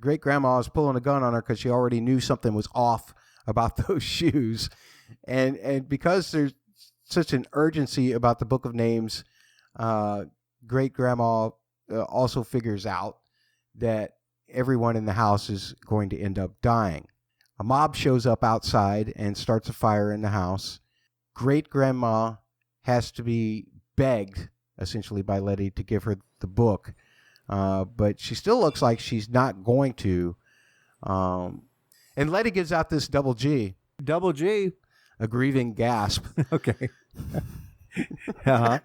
great-grandma is pulling a gun on her because she already knew something was off about those shoes. And because there's such an urgency about the Book of Names, great-grandma also figures out that everyone in the house is going to end up dying. A mob shows up outside and starts a fire in the house. Great-grandma has to be begged essentially by Letty to give her the book. But she still looks like she's not going to. And Letty gives out this double G. Double G. A grieving gasp. Okay. Uh-huh.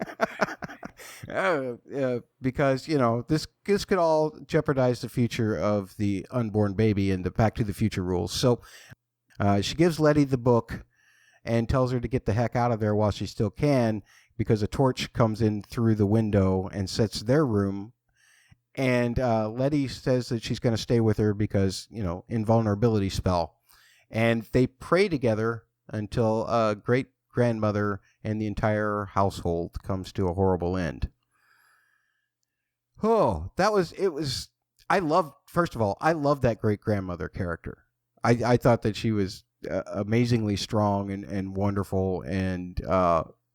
Because, this could all jeopardize the future of the unborn baby and the Back to the Future rules. So she gives Letty the book and tells her to get the heck out of there while she still can, because a torch comes in through the window and sets their room. And Letty says that she's going to stay with her because, invulnerability spell. And they pray together until great-grandmother and the entire household comes to a horrible end. Oh, first of all, I love that great-grandmother character. I thought that she was amazingly strong and wonderful and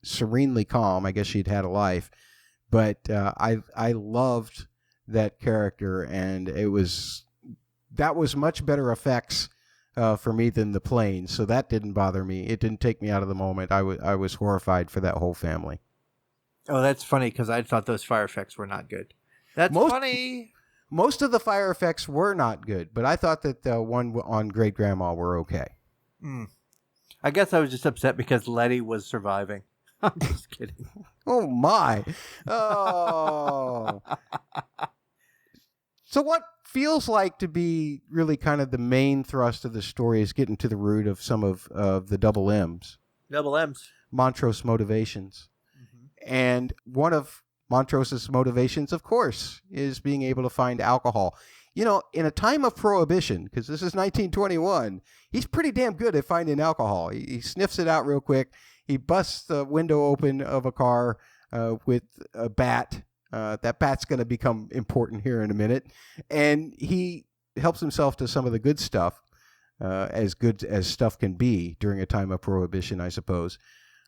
serenely calm. I guess she'd had a life. But I loved that character, and that was much better effects for me than the plane, so that didn't bother me. It didn't take me out of the moment. I was horrified for that whole family. Oh, that's funny, because I thought those fire effects were not good. That's funny. Most of the fire effects were not good, but I thought that the one on Great Grandma were okay. I guess I was just upset because Letty was surviving. I'm just kidding. Oh, my. Oh. So what feels like to be really kind of the main thrust of the story is getting to the root of some of the double M's. Double M's. Montrose motivations. Mm-hmm. And one of Montrose's motivations, of course, is being able to find alcohol. In a time of prohibition, because this is 1921, he's pretty damn good at finding alcohol. He sniffs it out real quick. He busts the window open of a car with a bat. That bat's going to become important here in a minute. And he helps himself to some of the good stuff, as good as stuff can be during a time of prohibition, I suppose.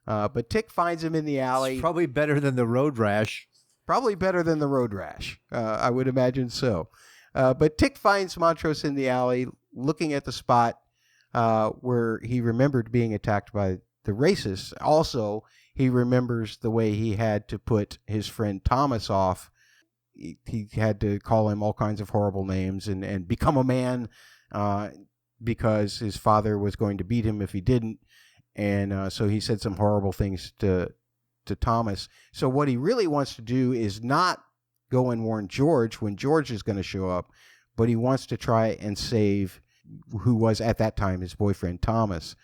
But Tick finds him in the alley. It's probably better than the road rash. Probably better than the road rash. I would imagine so. But Tick finds Montrose in the alley, looking at the spot where he remembered being attacked by the racists. Also, he remembers the way he had to put his friend Thomas off. He had to call him all kinds of horrible names and become a man because his father was going to beat him if he didn't. And so he said some horrible things to Thomas. So what he really wants to do is not go and warn George when George is going to show up, but he wants to try and save who was at that time his boyfriend Thomas.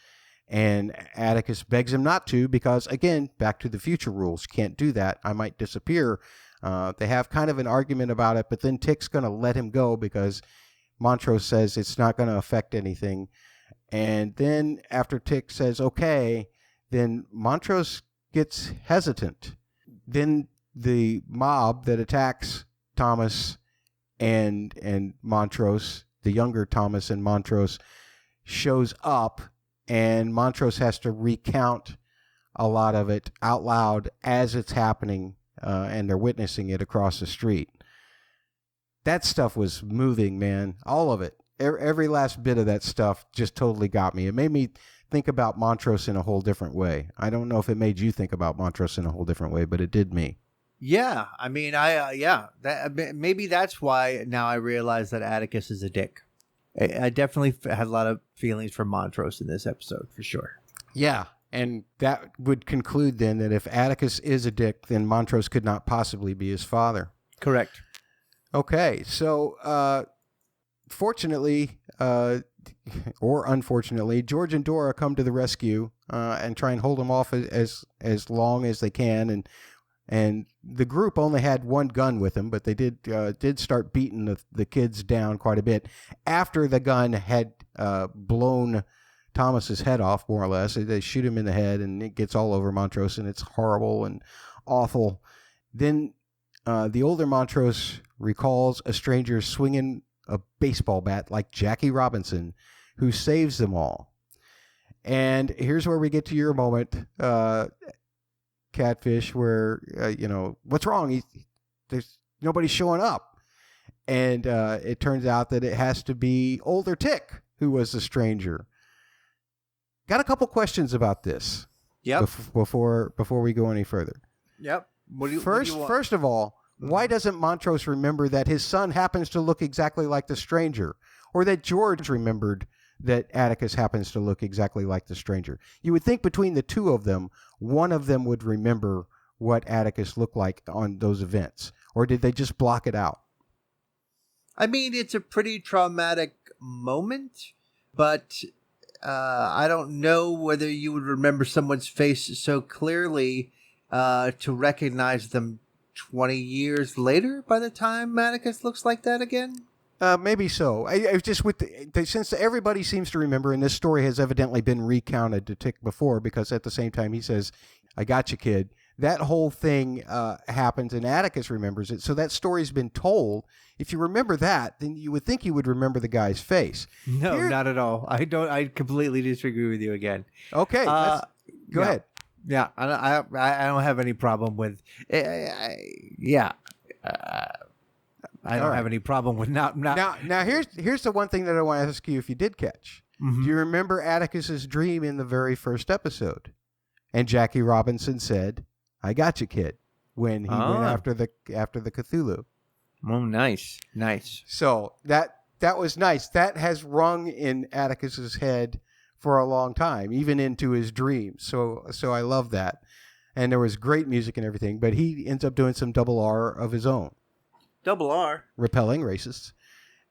And Atticus begs him not to because, again, Back to the Future rules. Can't do that. I might disappear. They have kind of an argument about it, but then Tick's going to let him go because Montrose says it's not going to affect anything. And then after Tick says, okay, then Montrose gets hesitant. Then the mob that attacks Thomas and Montrose, the younger Thomas and Montrose, shows up. And Montrose has to recount a lot of it out loud as it's happening, and they're witnessing it across the street. That stuff was moving, man. All of it. Every last bit of that stuff just totally got me. It made me think about Montrose in a whole different way. I don't know if it made you think about Montrose in a whole different way, but it did me. Yeah, I mean, maybe that's why now I realize that Atticus is a dick. I definitely had a lot of feelings for Montrose in this episode, for sure. Yeah, and that would conclude then that if Atticus is a dick, then Montrose could not possibly be his father. Correct. Okay, so fortunately, or unfortunately, George and Dora come to the rescue and try and hold him off as long as they can, and the group only had one gun with them, but they did start beating the kids down quite a bit after the gun had blown Thomas's head off, more or less. They shoot him in the head, and it gets all over Montrose, and it's horrible and awful. Then the older Montrose recalls a stranger swinging a baseball bat like Jackie Robinson, who saves them all. And here's where we get to your moment, Catfish, where, what's wrong? There's nobody showing up. And it turns out that it has to be older Tick who was the stranger. Got a couple questions about this. Yep. Before we go any further. Yep. What do you want? First of all, why doesn't Montrose remember that his son happens to look exactly like the stranger, or that George remembered that Atticus happens to look exactly like the stranger? You would think between the two of them, one of them would remember what Atticus looked like on those events, or did they just block it out? I mean, it's a pretty traumatic moment, but I don't know whether you would remember someone's face so clearly to recognize them 20 years later by the time Atticus looks like that again. Maybe so. I just since everybody seems to remember, and this story has evidently been recounted to Tick before, because at the same time he says, "I got you, kid." That whole thing happens, and Atticus remembers it. So that story's been told. If you remember that, then you would think you would remember the guy's face. No, not at all. I don't. I completely disagree with you again. Okay, go ahead. Yeah, I don't have any problem with. I don't have any problem with not. Now here's the one thing that I want to ask you if you did catch. Mhm. Do you remember Atticus's dream in the very first episode? And Jackie Robinson said, "I got you, kid," when he went after the Cthulhu. Oh, nice. So that was nice. That has rung in Atticus's head for a long time, even into his dreams. So I love that. And there was great music and everything, but he ends up doing some double R of his own. Double R. Repelling racists.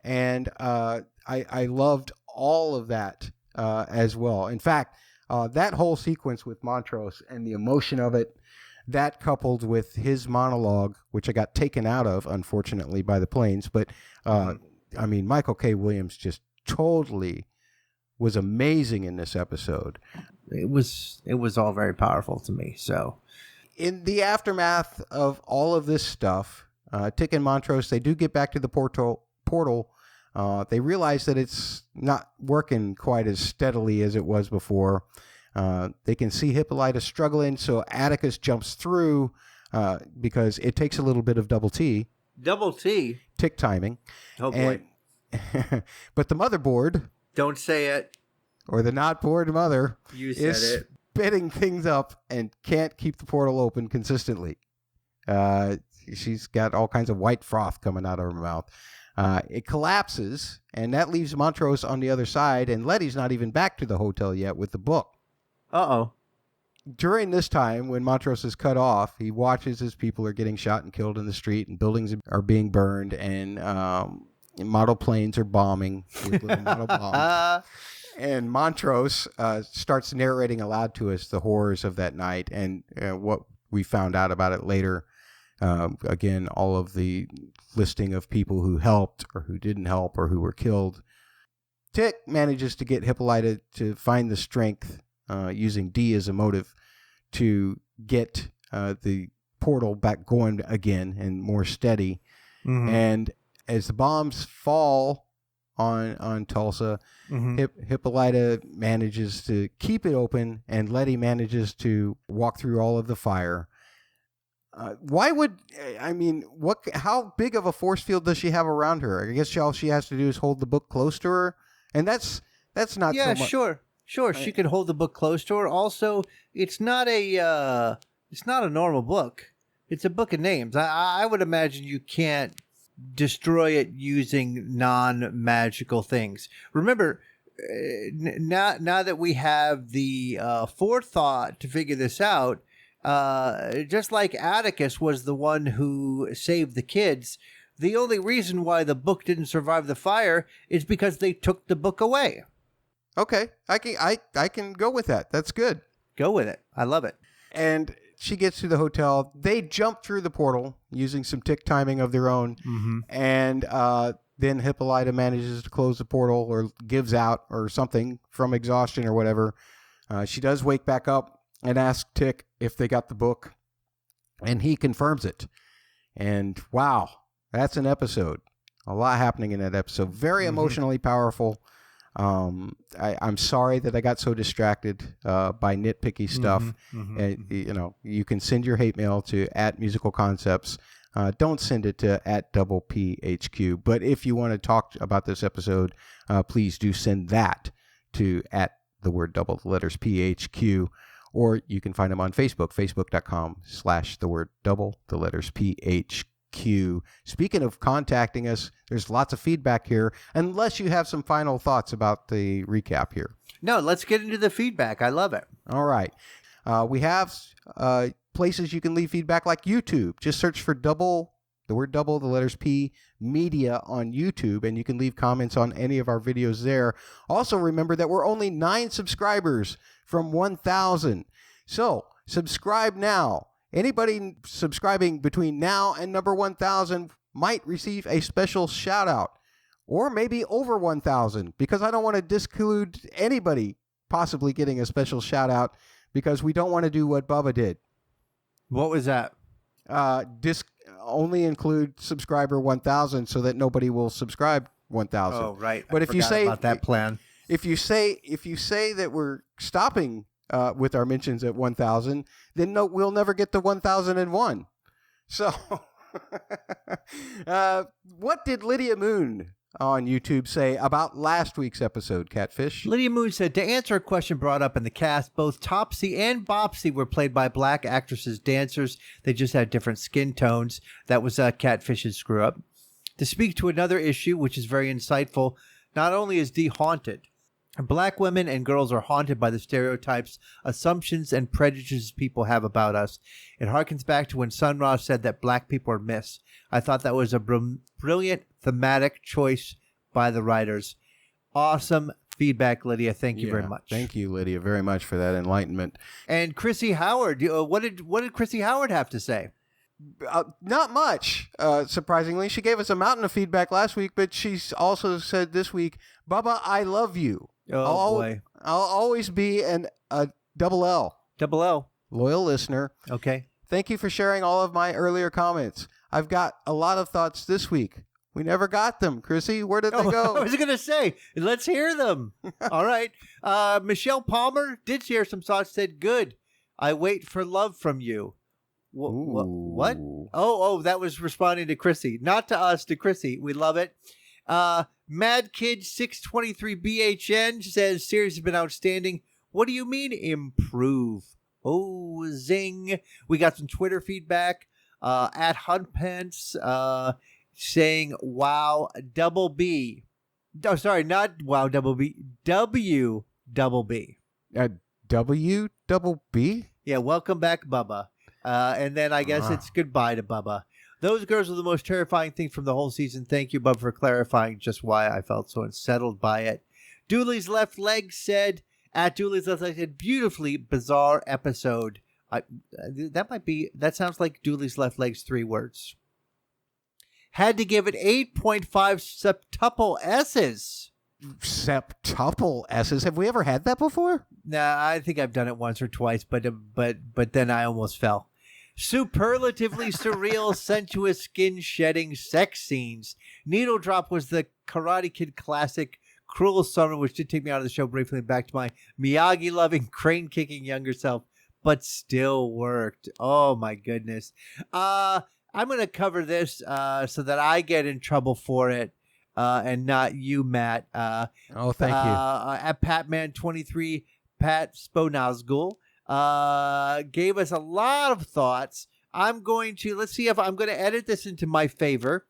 And I loved all of that as well. In fact, that whole sequence with Montrose and the emotion of it, that coupled with his monologue, which I got taken out of, unfortunately, by the planes. But, I mean, Michael K. Williams just totally was amazing in this episode. It was all very powerful to me. So, in the aftermath of all of this stuff, Tick and Montrose, they do get back to the portal. They realize that it's not working quite as steadily as it was before. They can see Hippolyta struggling, so Atticus jumps through because it takes a little bit of double T. Double T? Tick timing. Oh, boy. But the motherboard... Don't say it. Or the not bored mother... You said is it. spitting things up and can't keep the portal open consistently. She's got all kinds of white froth coming out of her mouth. It collapses, and that leaves Montrose on the other side, and Letty's not even back to the hotel yet with the book. Uh-oh. During this time, when Montrose is cut off, he watches as people are getting shot and killed in the street, and buildings are being burned, and model planes are bombing with little model bombs. And Montrose starts narrating aloud to us the horrors of that night and what we found out about it later. Again, all of the listing of people who helped or who didn't help or who were killed. Tick manages to get Hippolyta to find the strength, using D as a motive, to get the portal back going again and more steady. Mm-hmm. And as the bombs fall on Tulsa, mm-hmm. Hippolyta manages to keep it open, and Letty manages to walk through all of the fire. How big of a force field does she have around her? I guess all she has to do is hold the book close to her, and that's not. Yeah, so much. Sure. She can hold the book close to her. Also, it's not a normal book. It's a book of names. I would imagine you can't destroy it using non-magical things. Remember, now that we have the forethought to figure this out. Just like Atticus was the one who saved the kids, the only reason why the book didn't survive the fire is because they took the book away. Okay, I can go with that. That's good. Go with it. I love it. And she gets to the hotel. They jump through the portal using some tick timing of their own, mm-hmm. and then Hippolyta manages to close the portal or gives out or something from exhaustion or whatever. She does wake back up and ask Tick if they got the book, and he confirms it. And wow, that's an episode. A lot happening in that episode. Very mm-hmm. emotionally powerful. I'm sorry that I got so distracted by nitpicky stuff. Mm-hmm. Mm-hmm. You can send your hate mail to @musicalconcepts. Don't send it to @PHQ. But if you want to talk about this episode, please do send that to @PHQ. or you can find them on Facebook, facebook.com/double, the letters PHQ. Speaking of contacting us, there's lots of feedback here, unless you have some final thoughts about the recap here. No, let's get into the feedback. I love it. All right. We have places you can leave feedback like YouTube. Just search for the word double, the letters P, media on YouTube, and you can leave comments on any of our videos there. Also, remember that we're only 9 subscribers from 1,000. So, subscribe now. Anybody subscribing between now and number 1,000 might receive a special shout-out, or maybe over 1,000, because I don't want to disclude anybody possibly getting a special shout-out, because we don't want to do what Bubba did. What was that? Only include subscriber 1,000 so that nobody will subscribe 1,000. Oh, right. But if you say about that plan, if you say that we're stopping with our mentions at 1,000, then we'll never get to 1,001. So, what did Lydia Moon on YouTube say about last week's episode, Catfish? Lydia Moon said, to answer a question brought up in the cast, both Topsy and Bopsy were played by black actresses dancers. They just had different skin tones. That was Catfish's screw up. To speak to another issue, which is very insightful, not only is Dee haunted, black women and girls are haunted by the stereotypes, assumptions, and prejudices people have about us. It harkens back to when Sun Ra said that black people are myths. I thought that was a brilliant thematic choice by the writers. Awesome feedback, Lydia. Thank you very much. Thank you, Lydia, very much for that enlightenment. And Chrissy Howard, what did Chrissy Howard have to say? Not much, surprisingly. She gave us a mountain of feedback last week, but she's also said this week, Bubba, I love you. Oh, boy. I'll always be a double L. Double L. Loyal listener. Okay. Thank you for sharing all of my earlier comments. I've got a lot of thoughts this week. We never got them, Chrissy. Where did they go? I was going to say, let's hear them. All right. Michelle Palmer did share some thoughts, said, good. I wait for love from you. What? Oh, that was responding to Chrissy. Not to us, to Chrissy. We love it. Mad Kid 623 BHN says, series has been outstanding. What do you mean improve? Oh, zing. We got some Twitter feedback. At Hunpence saying, wow, double B. Oh, sorry, not wow, double B. W double B. W double B? Yeah, welcome back, Bubba. And then I guess it's goodbye to Bubba. Those girls were the most terrifying thing from the whole season. Thank you, Bubba, for clarifying just why I felt so unsettled by it. Dooley's Left Leg said, at Dooley's Left Leg said, beautifully bizarre episode. That sounds like Dooley's Left Leg's 3 words. Had to give it 8.5 septuple S's. Septuple S's? Have we ever had that before? Nah, I think I've done it once or twice, but then I almost fell. Superlatively surreal, sensuous, skin-shedding sex scenes. Needle Drop was the Karate Kid classic. Cruel Summer, which did take me out of the show briefly, back to my Miyagi-loving, crane-kicking younger self, but still worked. Oh, my goodness. I'm going to cover this so that I get in trouble for it and not you, Matt. Thank you. At Patman23, Pat Sponazgul gave us a lot of thoughts. Let's see if I'm going to edit this into my favor.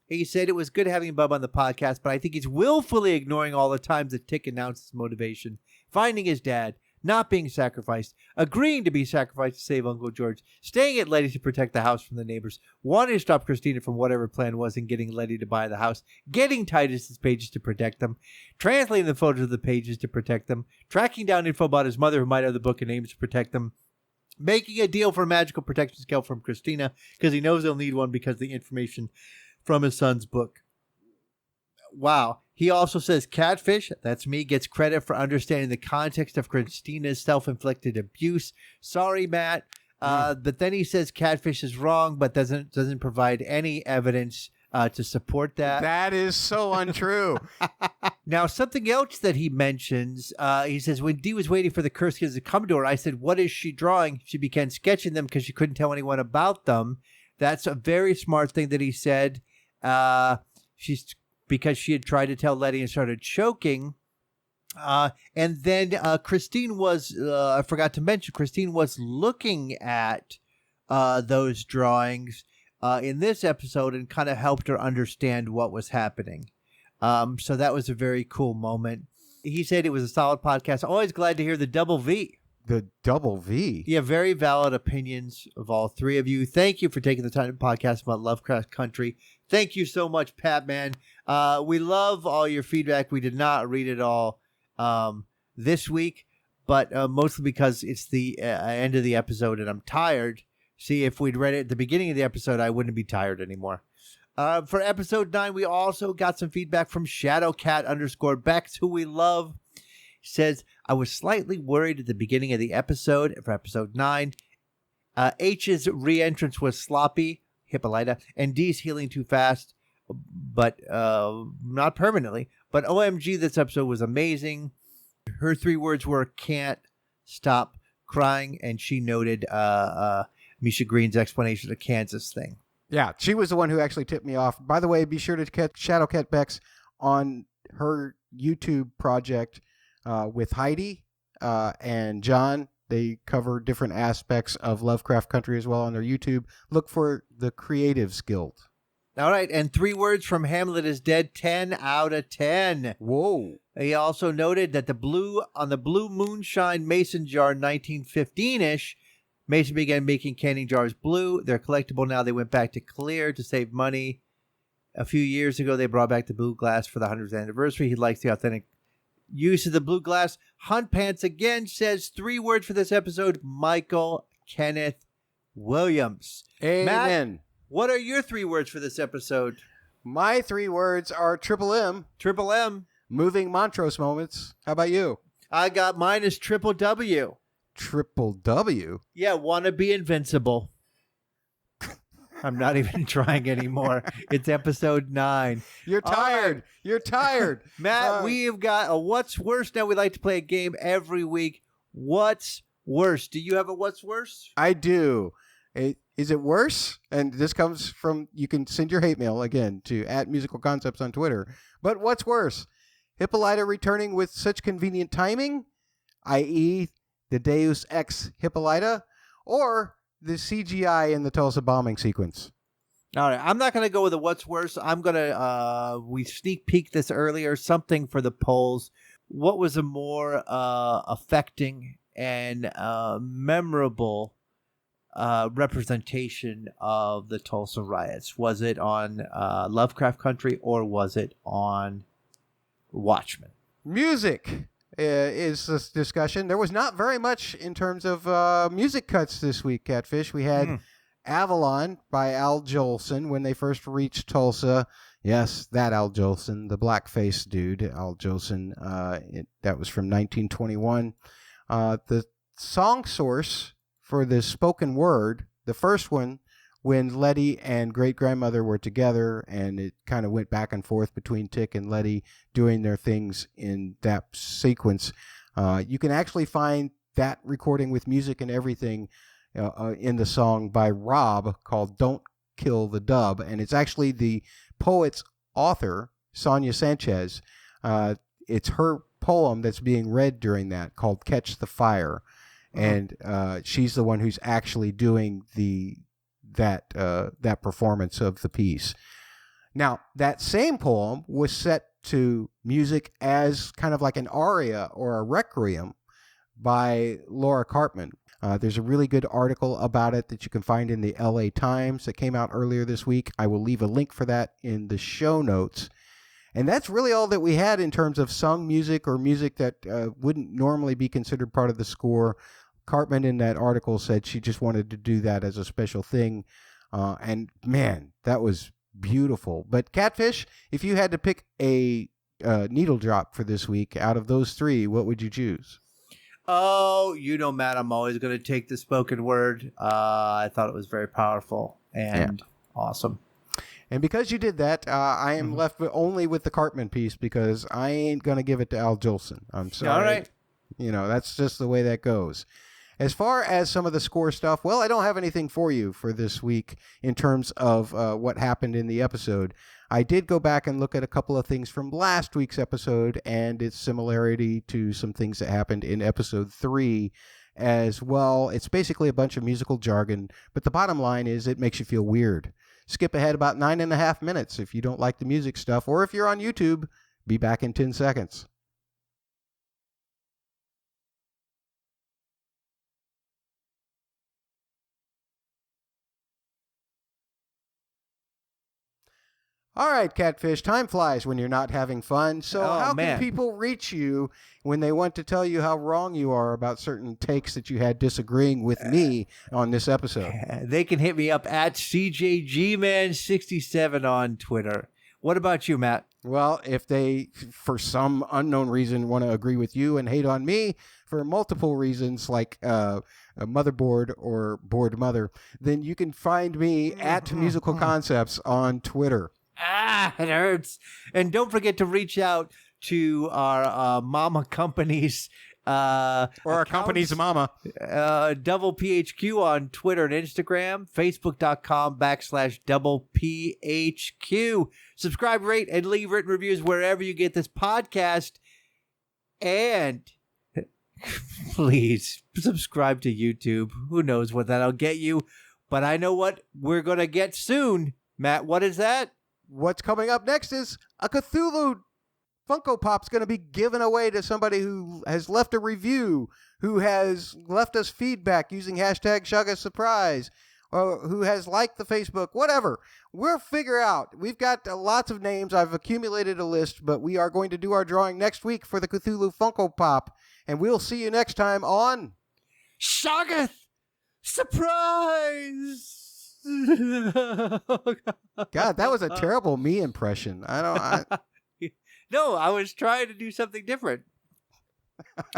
He said it was good having Bub on the podcast, but I think he's willfully ignoring all the times that Tick announced his motivation, finding his dad, not being sacrificed, agreeing to be sacrificed to save Uncle George, staying at Letty to protect the house from the neighbors, wanting to stop Christina from whatever plan was and getting Letty to buy the house, getting Titus's pages to protect them, translating the photos of the pages to protect them, tracking down info about his mother who might have the book and names to protect them, making a deal for a magical protection scale from Christina because he knows he'll need one because of the information from his son's book. Wow. He also says Catfish, that's me, gets credit for understanding the context of Christina's self-inflicted abuse. Sorry, Matt. But then he says Catfish is wrong, but doesn't provide any evidence to support that. That is so untrue. Now, something else that he mentions, he says, when Dee was waiting for the cursed kids to come to her, I said, what is she drawing? She began sketching them because she couldn't tell anyone about them. That's a very smart thing that he said. Because she had tried to tell Letty and started choking. And then Christine was, I forgot to mention, Christine was looking at those drawings in this episode and kind of helped her understand what was happening. So that was a very cool moment. He said it was a solid podcast. Always glad to hear the double V. The double V. Yeah, very valid opinions of all three of you. Thank you for taking the time to podcast about Lovecraft Country. Thank you so much, Pat, man. We love all your feedback. We did not read it all this week, but mostly because it's the end of the episode and I'm tired. See, if we'd read it at the beginning of the episode, I wouldn't be tired anymore. For episode 9, we also got some feedback from Shadowcat_Bex, who we love. He says, I was slightly worried at the beginning of the episode for episode 9. H's re-entrance was sloppy, Hippolyta, and D's healing too fast, but not permanently. But OMG, this episode was amazing. Her 3 words were, can't stop crying, and she noted Misha Green's explanation of the Kansas thing. Yeah, she was the one who actually tipped me off. By the way, be sure to catch Shadowcat Bex on her YouTube project with Heidi and John. They cover different aspects of Lovecraft Country as well on their YouTube. Look for the Creatives Guild. All right, and 3 words from Hamlet is dead, 10 out of 10. Whoa. He also noted that the blue moonshine mason jar 1915-ish, Mason began making canning jars blue. They're collectible now. They went back to clear to save money. A few years ago, they brought back the blue glass for the 100th anniversary. He likes the authentic use of the blue glass. Hunt Pants again says 3 words for this episode, Michael Kenneth Williams. Amen. Matt, what are your 3 words for this episode? My 3 words are Triple M. Triple M. Moving Montrose moments. How about you? I got mine as Triple W. Triple W? Yeah, wanna be invincible. I'm not even trying anymore. It's episode 9. You're tired. Right. You're tired. Matt, we have got a What's Worse. Now we like to play a game every week. What's worse? Do you have a What's Worse? I do. Is it worse? And this comes from, you can send your hate mail again to @musicalconcepts on Twitter. But what's worse? Hippolyta returning with such convenient timing, i.e., the Deus Ex Hippolyta, or the CGI in the Tulsa bombing sequence? All right, I'm not going to go with a What's Worse. I'm going to, we sneak peeked this earlier, something for the polls. What was a more affecting and memorable representation of the Tulsa riots? Was it on Lovecraft Country or was it on Watchmen? Music is this discussion. There was not very much in terms of music cuts this week, Catfish. We had Avalon by Al Jolson when they first reached Tulsa. Yes, that Al Jolson, the blackface dude, Al Jolson. That was from 1921. The song source for the spoken word, the first one, when Letty and great-grandmother were together, and it kind of went back and forth between Tick and Letty doing their things in that sequence. You can actually find that recording with music and everything in the song by Rob called Don't Kill the Dub, and it's actually the poet's author, Sonia Sanchez. It's her poem that's being read during that called Catch the Fire, and she's the one who's actually doing that performance of the piece. Now, that same poem was set to music as kind of like an aria or a requiem by Laura Cartman. There's a really good article about it that you can find in the LA Times that came out earlier this week. I will leave a link for that in the show notes. And that's really all that we had in terms of sung music or music that wouldn't normally be considered part of the score. Cartman in that article said she just wanted to do that as a special thing. And man, that was beautiful. But Catfish, if you had to pick a needle drop for this week out of those 3, what would you choose? Oh, you know, Matt, I'm always going to take the spoken word. I thought it was very powerful and awesome. And because you did that, I am left only with the Cartman piece because I ain't going to give it to Al Jolson. I'm sorry. All right. You know, that's just the way that goes. As far as some of the score stuff, well, I don't have anything for you for this week in terms of what happened in the episode. I did go back and look at a couple of things from last week's episode and its similarity to some things that happened in episode 3 as well. It's basically a bunch of musical jargon, but the bottom line is it makes you feel weird. Skip ahead about 9.5 minutes if you don't like the music stuff, or if you're on YouTube, be back in 10 seconds. All right, Catfish, time flies when you're not having fun. So how can people reach you when they want to tell you how wrong you are about certain takes that you had disagreeing with me on this episode? They can hit me up at CJGman67 on Twitter. What about you, Matt? Well, if they, for some unknown reason, want to agree with you and hate on me for multiple reasons, like a motherboard or board mother, then you can find me at Musical Concepts on Twitter. It hurts. And don't forget to reach out to our mama companies. Or our company's mama. Double PHQ on Twitter and Instagram. Facebook.com/Double PHQ. Subscribe, rate, and leave written reviews wherever you get this podcast. And please subscribe to YouTube. Who knows what that'll get you. But I know what we're going to get soon. Matt, what is that? What's coming up next is a Cthulhu Funko Pop's going to be given away to somebody who has left a review, who has left us feedback using hashtag Shoggoth Surprise, or who has liked the Facebook, whatever. We'll figure out. We've got lots of names. I've accumulated a list, but we are going to do our drawing next week for the Cthulhu Funko Pop, and we'll see you next time on Shoggoth Surprise! God, that was a terrible me impression. No, I was trying to do something different.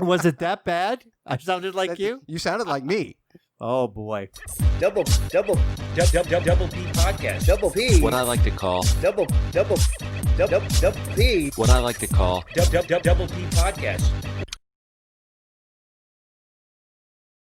Was it that bad? I sounded like you? You sounded like me. Oh, boy. Double P podcast. Double P. What I like to call Double P. what I like to call Double P podcast.